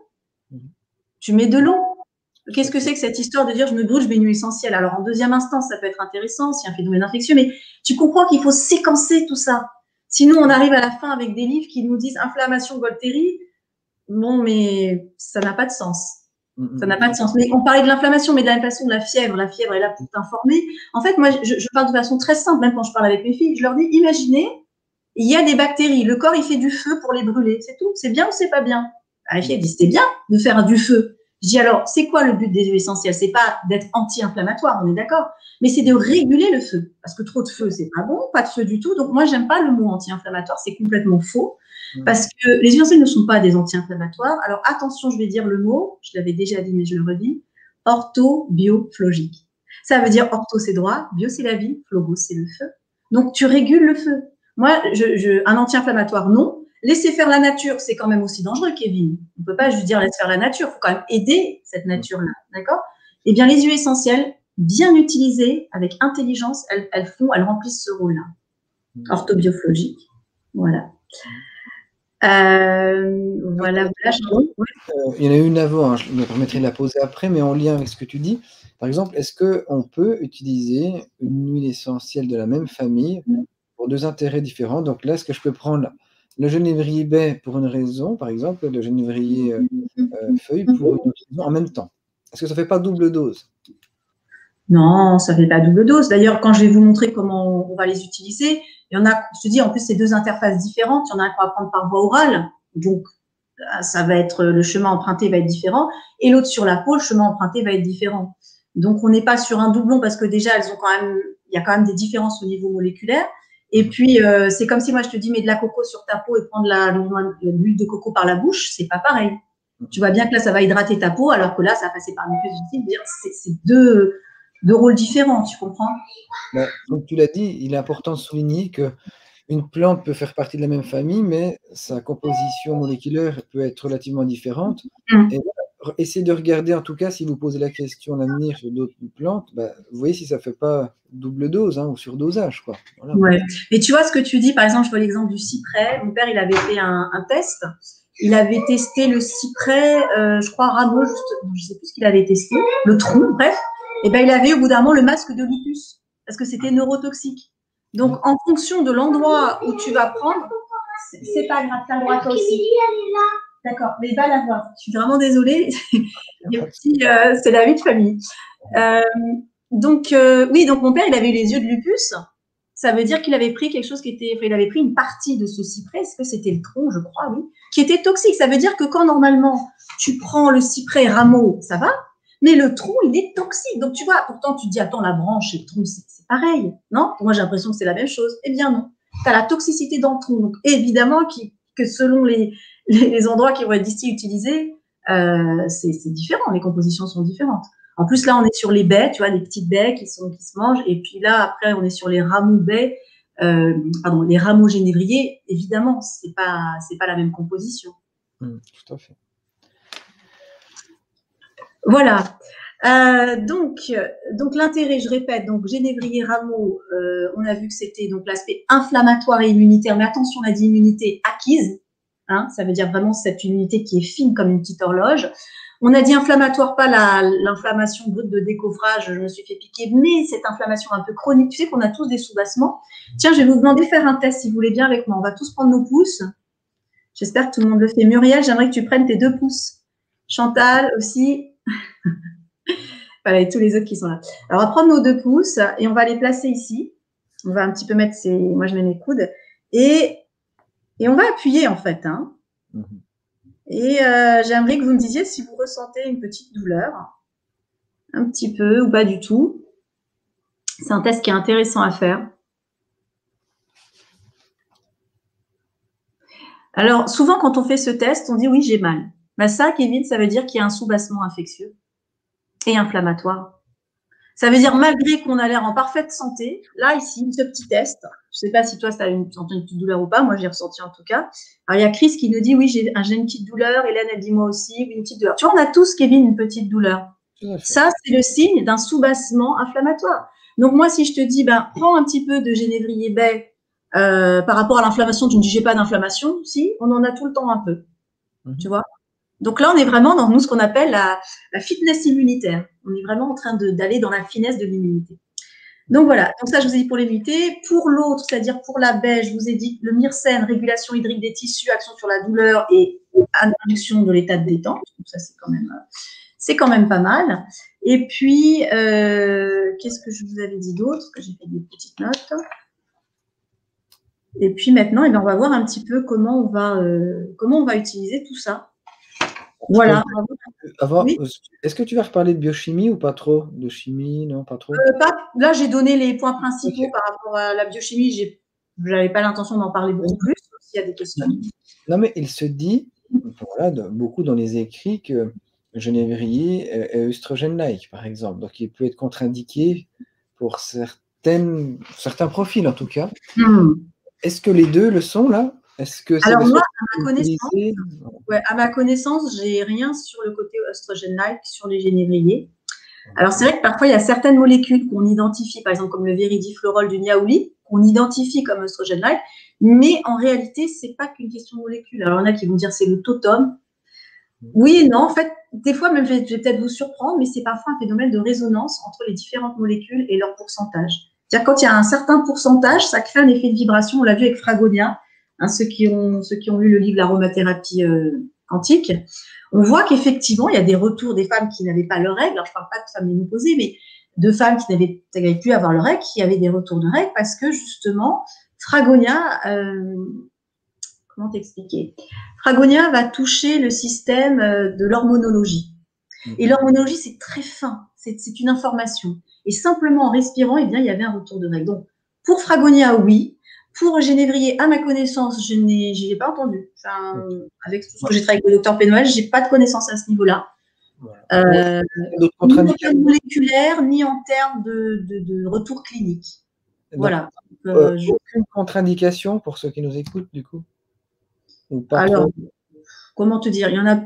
Tu mets de l'eau. Qu'est-ce que c'est que cette histoire de dire je me brûle, je mets une huile essentielle? Alors, en deuxième instance, ça peut être intéressant s'il y a un phénomène infectieux, mais tu comprends qu'il faut séquencer tout ça. Sinon, on arrive à la fin avec des livres qui nous disent inflammation, gaultérie. Non, mais ça n'a pas de sens. Ça n'a pas de sens. Mais on parlait de l'inflammation, mais de la même façon de la fièvre. La fièvre est là pour t'informer. En fait, moi, je parle de façon très simple, même quand je parle avec mes filles. Je leur dis, imaginez, il y a des bactéries. Le corps, il fait du feu pour les brûler. C'est tout. C'est bien ou c'est pas bien? La fille, elle dit, c'est bien de faire du feu. Je dis, alors, c'est quoi le but des huiles essentielles? C'est pas d'être anti-inflammatoire, on est d'accord. Mais c'est de réguler le feu. Parce que trop de feu, c'est pas bon. Pas de feu du tout. Donc, moi, j'aime pas le mot anti-inflammatoire. C'est complètement faux. Parce que les huiles essentielles ne sont pas des anti-inflammatoires. Alors attention, je vais dire le mot, je l'avais déjà dit, mais je le redis, orthobioflogique. Ça veut dire ortho, c'est droit, bio, c'est la vie, phlogo, c'est le feu. Donc tu régules le feu. Moi, un anti-inflammatoire, non. Laisser faire la nature, c'est quand même aussi dangereux, Kevin. On ne peut pas juste dire laisse faire la nature, il faut quand même aider cette nature-là, d'accord? Eh bien, les huiles essentielles, bien utilisées, avec intelligence, elles remplissent ce rôle-là. Orthobioflogique, voilà. Voilà. Il y en a une avant, je me permettrai de la poser après, mais en lien avec ce que tu dis. Par exemple, est-ce qu'on peut utiliser une huile essentielle de la même famille pour 2 intérêts différents? Donc là, est-ce que je peux prendre le genévrier baie pour une raison, par exemple, le genévrier feuille pour une autre raison en même temps? Est-ce que ça ne fait pas double dose? Non, ça ne fait pas double dose. D'ailleurs, quand je vais vous montrer comment on va les utiliser, il y en a, je te dis, en plus, c'est 2 interfaces différentes. Il y en a un qu'on va prendre par voie orale, donc ça va être, le chemin emprunté va être différent, et l'autre sur la peau, le chemin emprunté va être différent. Donc, on n'est pas sur un doublon parce que déjà, il y a quand même des différences au niveau moléculaire. Et puis, c'est comme si moi, je te dis, mets de la coco sur ta peau et prendre l'huile de coco par la bouche, c'est pas pareil. Tu vois bien que là, ça va hydrater ta peau, alors que là, ça va passer par une muqueuse utile. C'est deux rôles différents, tu comprends? Comme tu l'as dit, il est important de souligner qu'une plante peut faire partie de la même famille, mais sa composition moléculaire peut être relativement différente. Et essayez de regarder, en tout cas, si vous posez la question à l'avenir sur d'autres plantes, vous voyez si ça ne fait pas double dose ou surdosage, quoi. Voilà. Ouais. Mais tu vois ce que tu dis, par exemple, je vois l'exemple du cyprès. Mon père, il avait fait un test. Il avait testé le cyprès, je crois, rameau, je ne sais plus ce qu'il avait testé, le tronc, bref. Et ben, il avait au bout d'un moment le masque de lupus, parce que c'était neurotoxique. Donc, en fonction de l'endroit où tu vas prendre, c'est pas grave, t'as le droit toi aussi. D'accord, mais va la voir. Je suis vraiment désolée. C'est la vie de famille. Oui, donc mon père, il avait eu les yeux de lupus. Ça veut dire qu'il avait pris quelque chose qui était, il avait pris une partie de ce cyprès, est-ce que c'était le tronc, je crois, oui, qui était toxique. Ça veut dire que quand normalement tu prends le cyprès rameau, ça va, mais le tronc, il est toxique. Donc tu vois, pourtant tu te dis, attends, la branche et le tronc, c'est pareil, non? Moi, j'ai l'impression que c'est la même chose. Eh bien non, tu as la toxicité dans le tronc. Donc évidemment que selon les endroits qui vont être d'ici utilisés, c'est différent, les compositions sont différentes. En plus, là, on est sur les baies, tu vois, les petites baies qui se mangent. Et puis là, après, on est sur les rameaux baies, les rameaux génévriers. Évidemment, c'est pas la même composition. Tout à fait. Voilà. Donc l'intérêt, je répète, donc génévrier, rameau, on a vu que c'était donc l'aspect inflammatoire et immunitaire. Mais attention, on a dit immunité acquise. Hein, ça veut dire vraiment cette immunité qui est fine comme une petite horloge. On a dit inflammatoire, pas l'inflammation brute de décoffrage, je me suis fait piquer, mais cette inflammation un peu chronique. Tu sais qu'on a tous des soubassements. Tiens, je vais vous demander de faire un test si vous voulez bien avec moi. On va tous prendre nos pouces. J'espère que tout le monde le fait. Muriel, j'aimerais que tu prennes tes 2 pouces. Chantal aussi. Voilà, et tous les autres qui sont là. Alors, on va prendre nos 2 pouces et on va les placer ici. On va un petit peu mettre moi, je mets mes coudes. Et on va appuyer, en fait. Hein. Et j'aimerais que vous me disiez si vous ressentez une petite douleur, un petit peu ou pas du tout. C'est un test qui est intéressant à faire. Alors, souvent, quand on fait ce test, on dit oui, j'ai mal. Ben, ça, Kevin, ça veut dire qu'il y a un soubassement infectieux et inflammatoire. Ça veut dire, malgré qu'on a l'air en parfaite santé, là, ici, ce petit test, je ne sais pas si toi, tu as une petite douleur ou pas, moi, j'ai ressenti en tout cas. Alors, il y a Chris qui nous dit, oui, j'ai une petite douleur, Hélène, elle dit moi aussi, oui, une petite douleur. Tu vois, on a tous, Kevin, une petite douleur. Ça, c'est le signe d'un soubassement inflammatoire. Donc, moi, si je te dis, ben, prends un petit peu de génévrier baie par rapport à l'inflammation, tu ne dis, j'ai pas d'inflammation, si, on en a tout le temps un peu. Tu vois? Donc là, on est vraiment dans ce qu'on appelle la fitness immunitaire. On est vraiment en train d'aller dans la finesse de l'immunité. Donc voilà, donc ça, je vous ai dit pour l'immunité. Pour l'autre, c'est-à-dire pour la baie, je vous ai dit le myrcène, régulation hydrique des tissus, action sur la douleur et induction de l'état de détente. Donc ça, c'est quand même pas mal. Et puis, qu'est-ce que je vous avais dit d'autre? Que j'ai fait des petites notes. Et puis maintenant, on va voir un petit peu comment on va utiliser tout ça. Voilà. Oui. Est-ce que tu vas reparler de biochimie ou pas trop? De chimie, non, pas trop? Là, j'ai donné les points principaux par rapport à la biochimie. Je n'avais pas l'intention d'en parler beaucoup plus, s'il y a des questions. Non, mais il se dit, voilà, beaucoup dans les écrits, que genévrier est œstrogène-like, par exemple. Donc, il peut être contre-indiqué pour certains profils, en tout cas. Est-ce que les deux le sont, là? Est-ce que alors moi, à ma connaissance, j'ai rien sur le côté œstrogène-like sur les génévriers. Alors c'est vrai que parfois il y a certaines molécules qu'on identifie, par exemple comme le véridiflorol du niaouli, qu'on identifie comme œstrogène-like, mais en réalité c'est pas qu'une question de molécule. Alors il y en a qui vont dire c'est le totum. Oui et non, en fait, des fois même je vais peut-être vous surprendre, mais c'est parfois un phénomène de résonance entre les différentes molécules et leur pourcentage. C'est-à-dire quand il y a un certain pourcentage, ça crée un effet de vibration. On l'a vu avec Fragonia. Hein, ceux qui ont lu le livre L'aromathérapie quantique, on voit qu'effectivement, il y a des retours des femmes qui n'avaient pas leurs règles. Alors, je ne parle pas de femmes ménopausées, mais de femmes qui n'avaient plus avoir leurs règles, qui avaient des retours de règles parce que justement, Fragonia, comment t'expliquer? Fragonia va toucher le système de l'hormonologie. Et l'hormonologie, c'est très fin, c'est une information. Et simplement en respirant, eh bien, il y avait un retour de règles. Donc, pour Fragonia, oui. Pour Génévrier, à ma connaissance, je n'ai pas entendu. Enfin, avec tout ce que j'ai travaillé avec le docteur Pénoël, je n'ai pas de connaissance à ce niveau-là. Voilà. Ni en termes moléculaires, ni en termes de retour clinique. Voilà. Aucune contre-indication pour ceux qui nous écoutent, du coup? Ou pas? Alors, comment te dire? Il y en a. De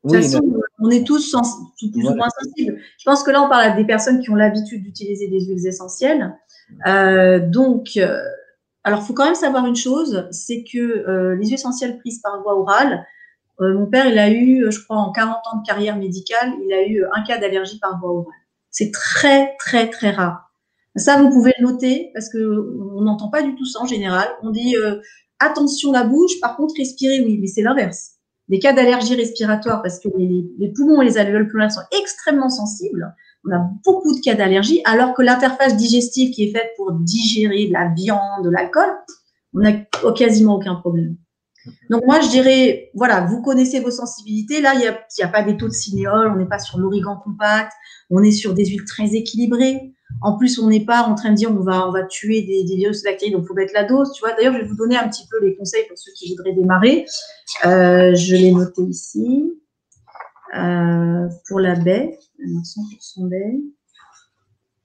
toute façon, on est tous plus ou moins sensibles. Je pense que là, on parle à des personnes qui ont l'habitude d'utiliser des huiles essentielles. Alors, il faut quand même savoir une chose, c'est que les huiles essentielles prises par voie orale, mon père, il a eu, je crois, en 40 ans de carrière médicale, il a eu un cas d'allergie par voie orale. C'est très, très, très rare. Ça, vous pouvez le noter parce qu'on n'entend pas du tout ça en général. On dit attention la bouche, par contre respirer, oui, mais c'est l'inverse. Les cas d'allergie respiratoire, parce que les poumons et les alvéoles pulmonaires sont extrêmement sensibles, on a beaucoup de cas d'allergie, alors que l'interface digestive qui est faite pour digérer de la viande, de l'alcool, on n'a quasiment aucun problème. Donc moi, je dirais, voilà, vous connaissez vos sensibilités. Là, il n'y a pas des taux de cinéole, on n'est pas sur l'origan compact, on est sur des huiles très équilibrées. En plus, on n'est pas en train de dire on va tuer des virus et bactéries, donc il faut mettre la dose. Tu vois. D'ailleurs, je vais vous donner un petit peu les conseils pour ceux qui voudraient démarrer. Je l'ai noté ici. Pour la baie, 100% baie.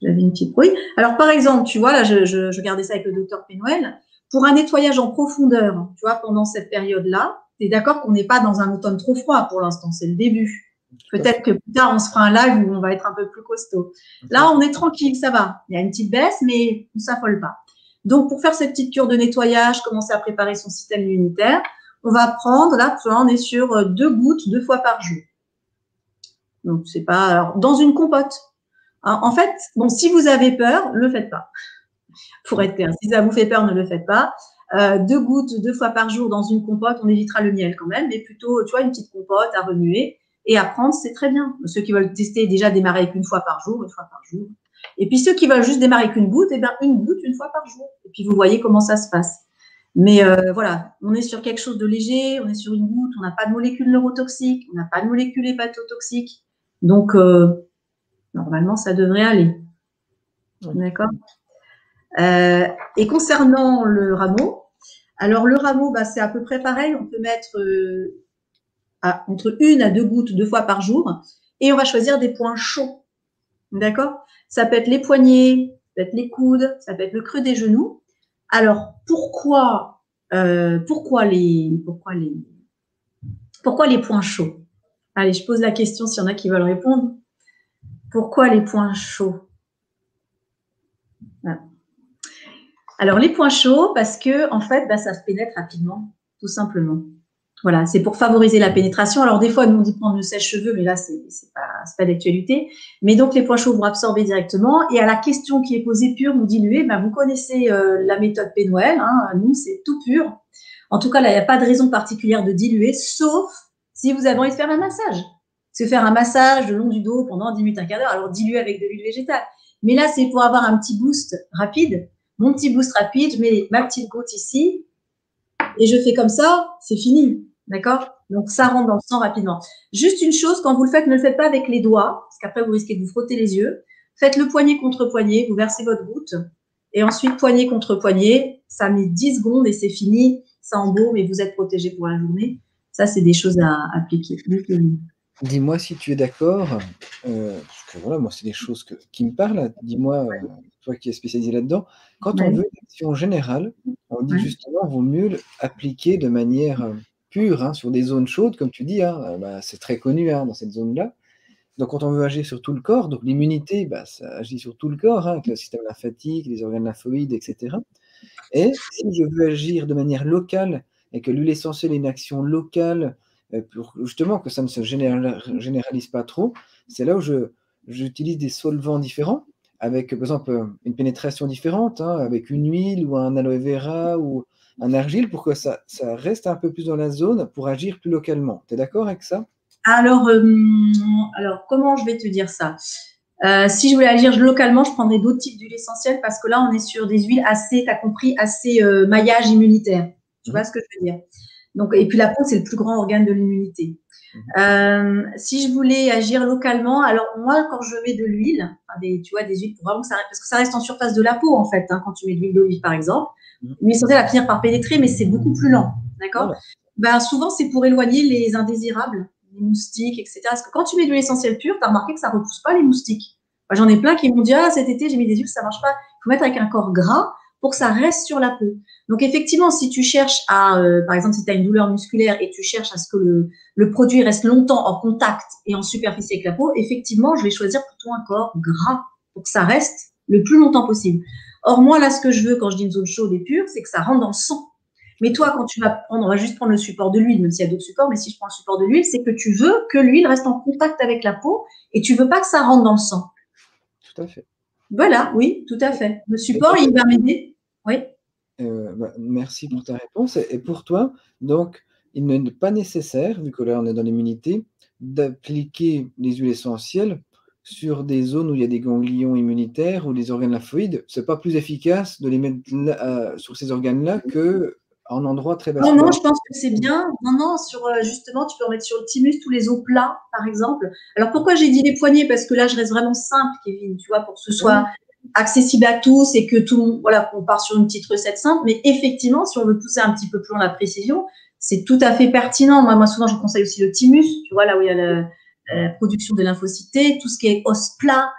J'avais une petite brouille. Alors, par exemple, tu vois, là, je regardais ça avec le docteur Pénoël. Pour un nettoyage en profondeur, tu vois, pendant cette période-là, tu es d'accord qu'on n'est pas dans un automne trop froid pour l'instant, c'est le début. Peut-être que plus tard, on se fera un live où on va être un peu plus costaud. Là, on est tranquille, ça va. Il y a une petite baisse, mais on ne s'affole pas. Donc, pour faire cette petite cure de nettoyage, commencer à préparer son système immunitaire, on va prendre, là, on est sur 2 gouttes 2 fois par jour. Donc, c'est pas… Alors, dans une compote. En fait, bon, si vous avez peur, ne le faites pas. Pour être clair, si ça vous fait peur, ne le faites pas. 2 gouttes 2 fois par jour dans une compote, on évitera le miel quand même, mais plutôt, tu vois, une petite compote à remuer et à prendre, c'est très bien. Ceux qui veulent tester, déjà démarrer avec 1 fois par jour, 1 fois par jour. Et puis ceux qui veulent juste démarrer avec 1 goutte, eh bien 1 goutte 1 fois par jour. Et puis vous voyez comment ça se passe. Mais voilà, on est sur quelque chose de léger, on est sur 1 goutte, on n'a pas de molécules neurotoxiques, on n'a pas de molécules hépatotoxiques. Donc, normalement, ça devrait aller. D'accord. Et concernant le rameau, alors le rameau, bah, c'est à peu près pareil. On peut mettre entre 1 à 2 gouttes 2 fois par jour et on va choisir des points chauds. D'accord. Ça peut être les poignets, ça peut être les coudes, ça peut être le creux des genoux. Alors, pourquoi les points chauds? Allez, je pose la question s'il y en a qui veulent répondre. Pourquoi les points chauds? Voilà. Alors, les points chauds, parce que, en fait, bah, ça se pénètre rapidement, tout simplement. Voilà, c'est pour favoriser la pénétration. Alors, des fois, nous, on dit prendre le sèche-cheveux, mais là, c'est pas d'actualité. Mais donc, les points chauds, vous absorbez directement. Et à la question qui est posée pure ou diluée, bah, vous connaissez la méthode Pénoël. Hein, nous, c'est tout pur. En tout cas, là, il n'y a pas de raison particulière de diluer, sauf si vous avez envie de faire un massage. Se faire un massage le long du dos pendant 10 minutes, un quart d'heure, alors diluer avec de l'huile végétale. Mais là, c'est pour avoir un petit boost rapide. Mon petit boost rapide, je mets ma petite goutte ici et je fais comme ça, c'est fini. D'accord? Donc, ça rentre dans le sang rapidement. Juste une chose, quand vous le faites, ne le faites pas avec les doigts, parce qu'après, vous risquez de vous frotter les yeux. Faites-le poignet contre poignet, vous versez votre goutte et ensuite poignet contre poignet. Ça met 10 secondes et c'est fini. Ça embaume et vous êtes protégé pour la journée. Ça, c'est des choses à appliquer. Dis-moi si tu es d'accord, parce que voilà, moi, c'est des choses qui me parlent. Dis-moi, toi qui es spécialisé là-dedans, quand on veut une action générale, on dit justement, vaut mieux l'appliquer de manière pure, hein, sur des zones chaudes, comme tu dis, hein, bah, c'est très connu hein, dans cette zone-là. Donc, quand on veut agir sur tout le corps, donc l'immunité, bah, ça agit sur tout le corps, hein, avec le système lymphatique, les organes lymphoïdes, etc. Et si je veux agir de manière locale et que l'huile essentielle ait une action locale, pour justement que ça ne se généralise pas trop, c'est là où j'utilise des solvants différents, avec par exemple une pénétration différente, hein, avec une huile ou un aloe vera ou un argile, pour que ça reste un peu plus dans la zone pour agir plus localement. Tu es d'accord avec ça? Alors, comment je vais te dire ça? Si je voulais agir localement, je prendrais d'autres types d'huiles essentielles parce que là, on est sur des huiles assez, tu as compris, assez maillage immunitaire. Tu vois ce que je veux dire? Donc, et puis la peau, c'est le plus grand organe de l'immunité. Si je voulais agir localement, alors moi, quand je mets de l'huile, tu vois, des huiles pour vraiment que ça reste, parce que ça reste en surface de la peau en fait, hein, quand tu mets de l'huile d'olive par exemple, l'huile essentielle va finir par pénétrer, mais c'est beaucoup plus lent, d'accord? Ben, souvent, c'est pour éloigner les indésirables, les moustiques, etc. Parce que quand tu mets de l'huile essentielle pure, tu as remarqué que ça ne repousse pas les moustiques. Moi, j'en ai plein qui m'ont dit, ah, cet été, j'ai mis des huiles, ça ne marche pas. Il faut mettre avec un corps gras pour que ça reste sur la peau. Donc, effectivement, si tu cherches à, par exemple, si tu as une douleur musculaire et tu cherches à ce que le produit reste longtemps en contact et en superficie avec la peau, effectivement, je vais choisir plutôt un corps gras pour que ça reste le plus longtemps possible. Or, moi, là, ce que je veux quand je dis une zone chaude et pure, c'est que ça rentre dans le sang. Mais toi, quand tu vas prendre, on va juste prendre le support de l'huile, même s'il y a d'autres supports, mais si je prends le support de l'huile, c'est que tu veux que l'huile reste en contact avec la peau et tu veux pas que ça rentre dans le sang. Tout à fait. Voilà, oui, tout à fait. Le support, il va m'aider. Oui. Merci pour ta réponse. Et pour toi, donc, il n'est pas nécessaire, vu que là on est dans l'immunité, d'appliquer les huiles essentielles sur des zones où il y a des ganglions immunitaires ou des organes lymphoïdes. C'est pas plus efficace de les mettre sur ces organes-là que en endroit très Non, non, vascularisé. je pense que c'est bien. Non, non, justement, tu peux remettre sur le thymus tous les os plats, par exemple. Alors, pourquoi j'ai dit les poignets? Parce que là, je reste vraiment simple, Kevin, tu vois, pour que ce soit accessible à tous et que tout le monde, voilà, qu'on part sur une petite recette simple. Mais effectivement, si on veut pousser un petit peu plus loin la précision, c'est tout à fait pertinent. Moi, souvent, je conseille aussi le thymus, tu vois, là où il y a la production de lymphocytes T, tout ce qui est os plat.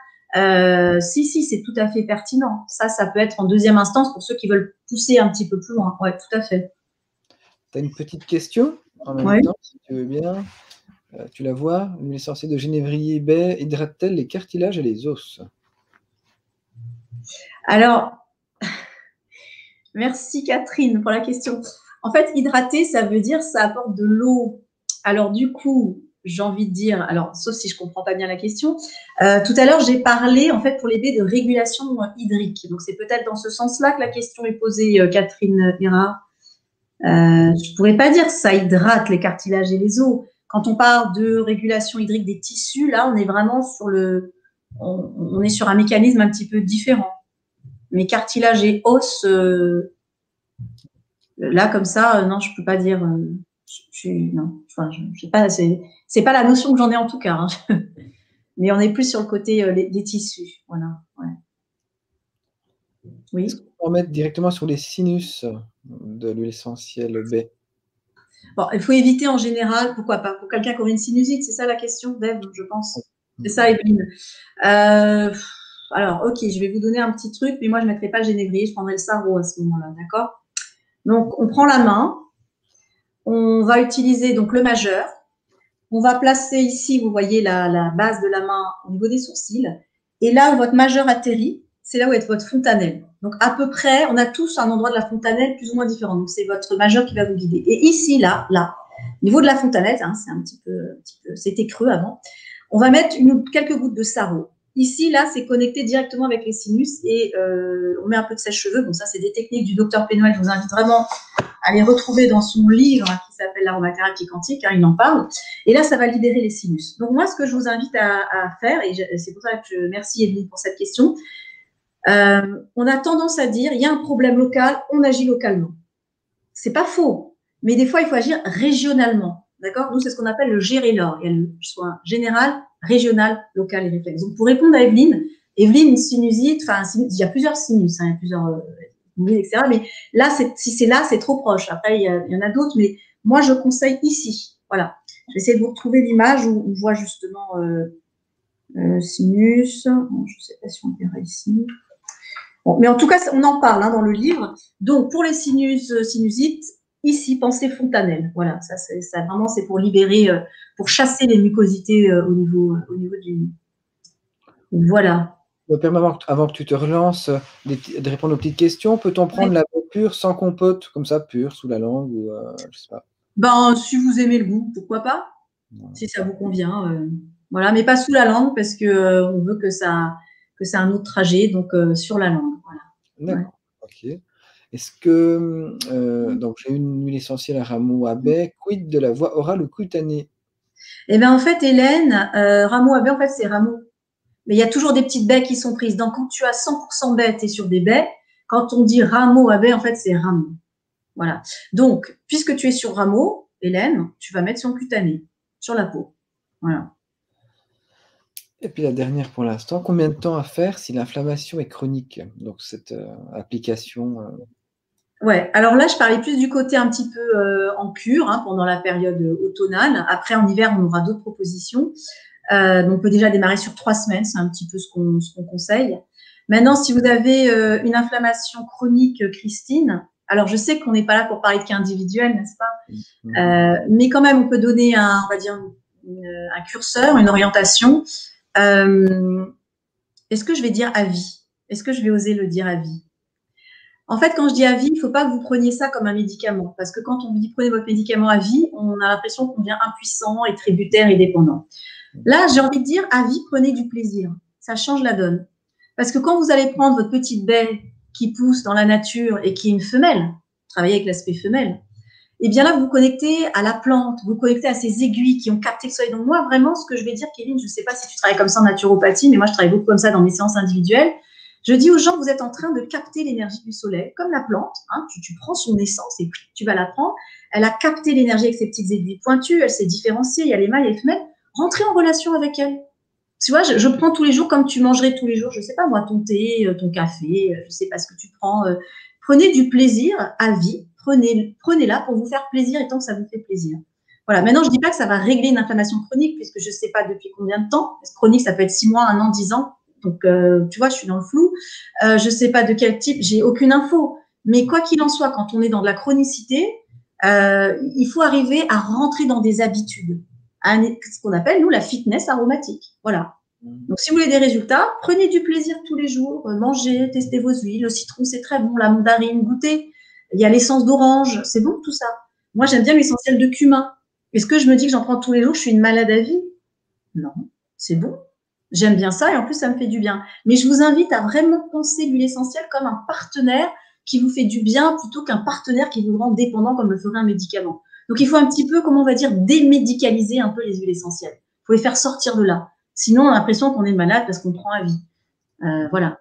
Si, c'est tout à fait pertinent. Ça peut être en deuxième instance pour ceux qui veulent pousser un petit peu plus loin. Ouais, tout à fait. Tu as une petite question en même temps, si tu veux bien. Tu la vois, l'huile essentielle de genévrier baie hydrate-t-elle les cartilages et les os? Alors, merci Catherine pour la question. En fait, hydrater, ça veut dire ça apporte de l'eau. Alors du coup, j'ai envie de dire, alors sauf si je comprends pas bien la question, tout à l'heure j'ai parlé en fait pour les baies de régulation hydrique. Donc c'est peut-être dans ce sens-là que la question est posée, Catherine Hera. Je pourrais pas dire que ça hydrate les cartilages et les os. Quand on parle de régulation hydrique des tissus, là on est vraiment on est sur un mécanisme un petit peu différent. Mais cartilage et os, là, comme ça, non, je peux pas dire. Non, enfin, je sais pas, c'est pas la notion que j'en ai en tout cas. Hein. Mais on est plus sur le côté des tissus. Voilà. Ouais. Est-ce Oui. qu'on peut en mettre directement sur les sinus de l'huile essentielle baie? Bon, il faut éviter en général, pourquoi pas, pour quelqu'un qui aurait une sinusite, c'est ça la question, Dave, je pense. C'est ça, Evelyne. Alors, ok, je vais vous donner un petit truc, mais moi, je ne mettrai pas le génévrier, je prendrai le sarreau à ce moment-là, d'accord? Donc, on prend la main, on va utiliser donc le majeur. On va placer ici, vous voyez la base de la main au niveau des sourcils. Et là où votre majeur atterrit, c'est là où est votre fontanelle. Donc à peu près, on a tous un endroit de la fontanelle plus ou moins différent. Donc c'est votre majeur qui va vous guider. Et ici, là, au niveau de la fontanelle, hein, c'est un petit peu, c'était creux avant. On va mettre quelques gouttes de sarreau. Ici, là, c'est connecté directement avec les sinus et on met un peu de sèche-cheveux. Bon, ça, c'est des techniques du docteur Pénoel. Je vous invite vraiment à les retrouver dans son livre qui s'appelle l'aromathérapie quantique, hein, il en parle. Et là, ça va libérer les sinus. Donc moi, ce que je vous invite à faire, et c'est pour ça que je merci Evelyne pour cette question, on a tendance à dire, il y a un problème local, on agit localement. C'est pas faux, mais des fois, il faut agir régionalement. D'accord? Nous, c'est ce qu'on appelle le GRLOR. Il y a le soin général, régional, local et réflexe. Donc, pour répondre à Evelyne, une sinusite, enfin, il y a plusieurs sinus, hein, il y a plusieurs etc. Mais là, si c'est là, c'est trop proche. Après, il y en a d'autres, mais moi, je conseille ici. Voilà. J'essaie de vous retrouver l'image où on voit justement sinus. Bon, je ne sais pas si on verra ici. Bon, mais en tout cas, on en parle hein, dans le livre. Donc, pour les sinusites, ici, pensez fontanelle. Voilà, ça vraiment, c'est pour libérer, pour chasser les mucosités au niveau du. Voilà. Avant que tu te relances, de répondre aux petites questions, peut-on prendre la baie pure sans compote, comme ça, pure, sous la langue ou je sais pas. Ben, si vous aimez le goût, pourquoi pas? Si ça vous convient. Voilà, mais pas sous la langue parce que on veut que c'est un autre trajet, donc sur la langue. Voilà. D'accord, ok. Est-ce que, donc j'ai une huile essentielle à rameau à baie, quid de la voie orale ou cutanée? Eh bien, en fait, Hélène, rameau à baie, en fait, c'est rameau. Mais il y a toujours des petites baies qui sont prises. Donc, quand tu as 100% baies, tu es sur des baies. Quand on dit rameau à baie, en fait, c'est rameau. Voilà. Donc, puisque tu es sur rameau, Hélène, tu vas mettre sur cutané, sur la peau. Voilà. Et puis la dernière pour l'instant, combien de temps à faire si l'inflammation est chronique? Donc cette application. Ouais, alors là, je parlais plus du côté un petit peu en cure hein, pendant la période automnale. Après, en hiver, on aura d'autres propositions. Donc, on peut déjà démarrer sur 3 semaines, c'est un petit peu ce qu'on conseille. Maintenant, si vous avez une inflammation chronique, Christine, alors je sais qu'on n'est pas là pour parler de cas individuels, n'est-ce pas? Mais quand même, on peut donner on va dire un curseur, une orientation. Est-ce que je vais dire à vie? Est-ce que je vais oser le dire à vie? En fait, quand je dis à vie, il ne faut pas que vous preniez ça comme un médicament. Parce que quand on vous dit prenez votre médicament à vie, on a l'impression qu'on devient impuissant et tributaire et dépendant. Là, j'ai envie de dire à vie, prenez du plaisir. Ça change la donne. Parce que quand vous allez prendre votre petite baie qui pousse dans la nature et qui est une femelle, travailler avec l'aspect femelle, et bien là, vous vous connectez à la plante, vous vous connectez à ces aiguilles qui ont capté le soleil. Donc moi, vraiment, ce que je vais dire, Kevin, je ne sais pas si tu travailles comme ça en naturopathie, mais moi, je travaille beaucoup comme ça dans mes séances individuelles. Je dis aux gens, vous êtes en train de capter l'énergie du soleil, comme la plante. Hein, tu prends son essence et tu vas la prendre. Elle a capté l'énergie avec ses petites aiguilles pointues, elle s'est différenciée, il y a les mâles et les femelles. Rentrez en relation avec elle. Tu vois, je prends tous les jours comme tu mangerais tous les jours, je ne sais pas moi, ton thé, ton café, je ne sais pas ce que tu prends. Prenez du plaisir à vie, prenez-la pour vous faire plaisir et tant que ça vous fait plaisir. Voilà, maintenant, je ne dis pas que ça va régler une inflammation chronique, puisque je ne sais pas depuis combien de temps. Chronique, ça peut être 6 mois, 1 an, 10 ans. Donc, tu vois, je suis dans le flou. Je ne sais pas de quel type, j'ai aucune info. Mais quoi qu'il en soit, quand on est dans de la chronicité, il faut arriver à rentrer dans des habitudes. Ce qu'on appelle, nous, la fitness aromatique. Voilà. Donc, si vous voulez des résultats, prenez du plaisir tous les jours, mangez, testez vos huiles. Le citron, c'est très bon. La mandarine, goûtez. Il y a l'essence d'orange, c'est bon tout ça. Moi, j'aime bien l'essentiel de cumin. Est-ce que je me dis que j'en prends tous les jours, je suis une malade à vie? Non, c'est bon. J'aime bien ça et en plus, ça me fait du bien. Mais je vous invite à vraiment penser l'huile essentielle comme un partenaire qui vous fait du bien plutôt qu'un partenaire qui vous rend dépendant comme le ferait un médicament. Donc, il faut un petit peu, comment on va dire, démédicaliser un peu les huiles essentielles. Il faut les faire sortir de là. Sinon, on a l'impression qu'on est malade parce qu'on prend à vie. Voilà.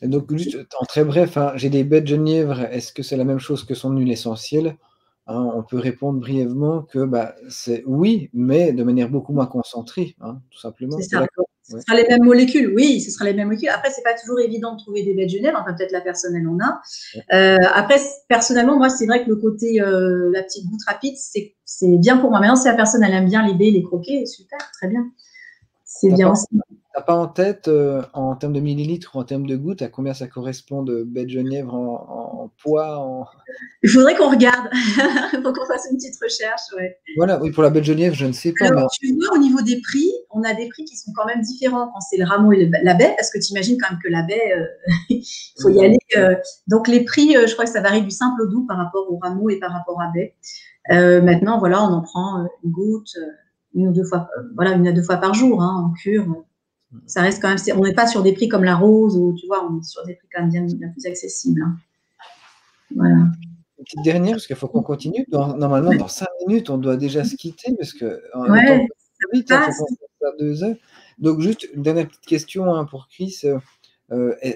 Et donc, juste en très bref, hein, j'ai des baies de genièvre. Est-ce que c'est la même chose que son huile essentielle? Hein, on peut répondre brièvement que c'est oui, mais de manière beaucoup moins concentrée, hein, tout simplement. C'est ça. Ce sera les mêmes molécules, oui, ce sera les mêmes molécules. Après, c'est pas toujours évident de trouver des baies de Genève. Enfin, peut-être la personne, elle en a. Après, personnellement, moi, c'est vrai que le côté, la petite goutte rapide, c'est bien pour moi. Maintenant, si la personne, elle aime bien les baies, les croquer, super, très bien. C'est bien aussi. T'as pas en tête, en termes de millilitres ou en termes de gouttes, à combien ça correspond de baies de genièvre en poids Il faudrait qu'on regarde. Il faut qu'on fasse une petite recherche. Ouais. Voilà, oui, pour la baie de genièvre, je ne sais pas. Alors, tu vois, au niveau des prix, on a des prix qui sont quand même différents quand c'est le rameau et la baie, parce que tu imagines quand même que la baie, il faut y aller. Donc, les prix, je crois que ça varie du simple au doux par rapport au rameau et par rapport à baie. Maintenant, voilà, on en prend une goutte, une ou deux fois, une à deux fois par jour, hein, en cure. Ça reste quand même, on n'est pas sur des prix comme la rose, ou tu vois, on est sur des prix quand même bien plus accessibles. Hein. Voilà. Une petite dernière, parce qu'il faut qu'on continue. Normalement, dans 5 minutes, on doit déjà se quitter, parce que ouais, le temps vite, il faut qu'on fasse 2 heures. Donc, juste une dernière petite question hein, pour Chris.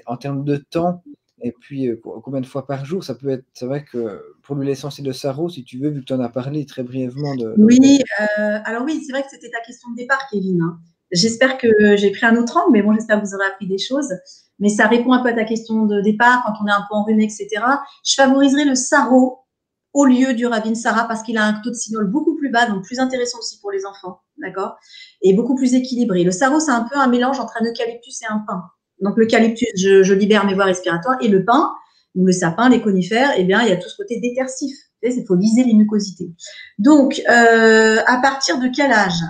En termes de temps, et puis combien de fois par jour, ça peut être, c'est vrai que pour l'huile essentielle de sarreau, si tu veux, vu que tu en as parlé très brièvement Oui, alors oui, c'est vrai que c'était ta question de départ, Kevin. Hein. J'espère que j'ai pris un autre angle, mais bon, j'espère que vous aurez appris des choses. Mais ça répond un peu à ta question de départ, quand on est un peu enrhumé, etc. Je favoriserai le sarreau au lieu du Ravinsara parce qu'il a un taux de cianol beaucoup plus bas, donc plus intéressant aussi pour les enfants, d'accord? Et beaucoup plus équilibré. Le sarreau, c'est un peu un mélange entre un eucalyptus et un pin. Donc l'eucalyptus, je libère mes voies respiratoires, et le pin, ou le sapin, les conifères, eh bien, il y a tout ce côté détersif. Il faut liser les mucosités. Donc, à partir de quel âge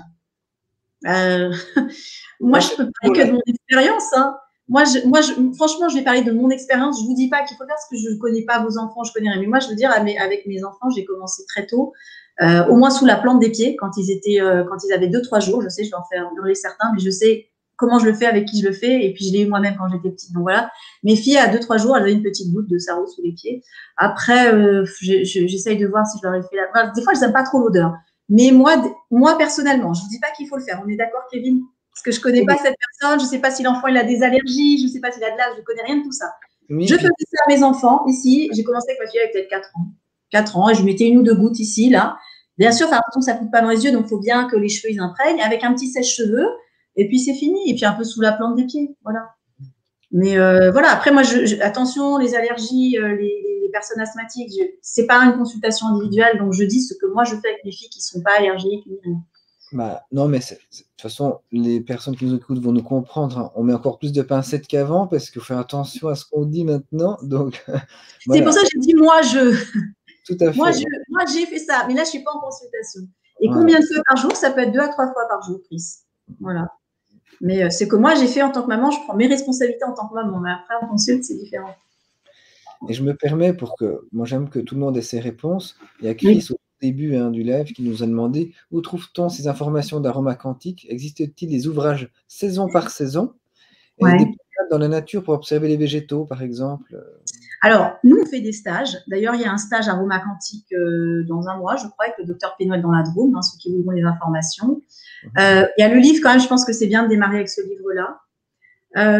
moi, je peux parler que de mon expérience. Hein. Moi, franchement, je vais parler de mon expérience. Je ne vous dis pas qu'il faut faire ce que je ne connais pas vos enfants, je connais rien. Mais moi, je veux dire, avec mes enfants, j'ai commencé très tôt, au moins sous la plante des pieds, quand ils avaient 2-3 jours. Je sais, je vais en faire hurler certains, mais je sais comment je le fais, avec qui je le fais. Et puis, je l'ai eu moi-même quand j'étais petite. Donc voilà. Mes filles, à 2-3 jours, elles avaient une petite goutte de sarreau sous les pieds. Après, j'essaye de voir si je leur ai fait la. Enfin, des fois, je n'aime pas trop l'odeur. Mais moi, personnellement, je ne vous dis pas qu'il faut le faire. On est d'accord, Kevin? Parce que je ne connais pas cette personne, je ne sais pas si l'enfant il a des allergies, je ne sais pas s'il a de l'âge, je ne connais rien de tout ça. Je faisais ça à mes enfants ici. J'ai commencé avec ma fille, avec peut-être 4 ans. 4 ans, et je mettais 1 ou 2 gouttes ici, là. Bien sûr, faire attention, ça ne coûte pas dans les yeux, donc il faut bien que les cheveux ils imprègnent, avec un petit sèche-cheveux, et puis c'est fini. Et puis un peu sous la plante des pieds, voilà. Mais voilà, après moi, attention, les allergies, les personnes asthmatiques, ce n'est pas une consultation individuelle, donc je dis ce que moi je fais avec mes filles qui ne sont pas allergiques. Non, mais de toute façon, les personnes qui nous écoutent vont nous comprendre. Hein. On met encore plus de pincettes qu'avant parce qu'il faut faire attention à ce qu'on dit maintenant. Donc, voilà. C'est pour ça que j'ai dit moi, Tout à fait. Moi, j'ai fait ça, mais là, je ne suis pas en consultation. Et combien de fois par jour? Ça peut être 2 à 3 fois par jour, Chris. Voilà. Mais c'est que moi, j'ai fait en tant que maman, je prends mes responsabilités en tant que maman. Mais après, en consulte, c'est différent. Et je me permets, moi, j'aime que tout le monde ait ses réponses. Il y a Chris au début du live qui nous a demandé où trouve-t-on ces informations d'Aroma Quantique? Existe-t-il des ouvrages saison par saison et des dans la nature pour observer les végétaux, par exemple? Alors, nous, on fait des stages. D'ailleurs, il y a un stage aromacantique dans un mois, je crois, avec le docteur Pénoël dans la Drôme, hein, ceux qui voudront les informations. Il y a le livre, quand même, je pense que c'est bien de démarrer avec ce livre-là.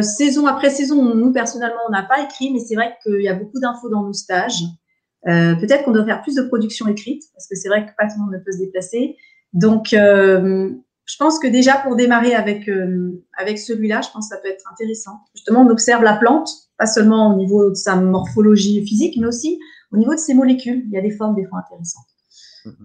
Saison après saison, nous, personnellement, on n'a pas écrit, mais c'est vrai qu'il y a beaucoup d'infos dans nos stages. Peut-être qu'on doit faire plus de production écrite, parce que c'est vrai que pas tout le monde ne peut se déplacer. Donc, je pense que déjà, pour démarrer avec celui-là, je pense que ça peut être intéressant. Justement, on observe la plante, pas seulement au niveau de sa morphologie physique, mais aussi au niveau de ses molécules. Il y a des formes des fois intéressantes.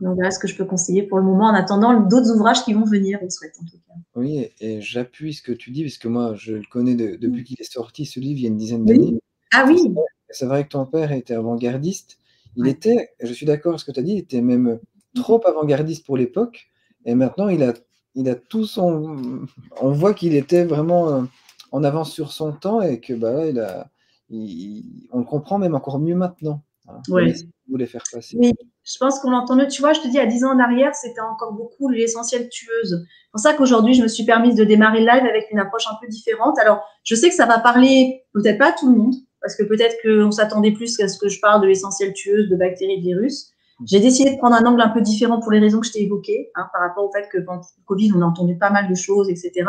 Donc, voilà ce que je peux conseiller pour le moment, en attendant d'autres ouvrages qui vont venir, on souhaite en tout cas. Oui, et j'appuie ce que tu dis, parce que moi, je le connais depuis qu'il est sorti, ce livre, il y a une dizaine d'années. Ah oui. C'est vrai que ton père était avant-gardiste. Il était, je suis d'accord avec ce que tu as dit, il était même trop avant-gardiste pour l'époque. Et maintenant, il a tout son. On voit qu'il était vraiment en avance sur son temps et que là, on le comprend même encore mieux maintenant. Hein, le message qu'il voulait faire passer. Oui, je pense qu'on l'entend mieux. Tu vois, je te dis, à 10 ans en arrière, c'était encore beaucoup l'essentiel tueuse. C'est pour ça qu'aujourd'hui, je me suis permise de démarrer le live avec une approche un peu différente. Alors, je sais que ça va parler peut-être pas à tout le monde, parce que peut-être qu'on s'attendait plus à ce que je parle de l'essentiel tueuse, de bactéries, de virus. J'ai décidé de prendre un angle un peu différent pour les raisons que je t'ai évoquées, hein, par rapport au fait que pendant le Covid, on a entendu pas mal de choses, etc.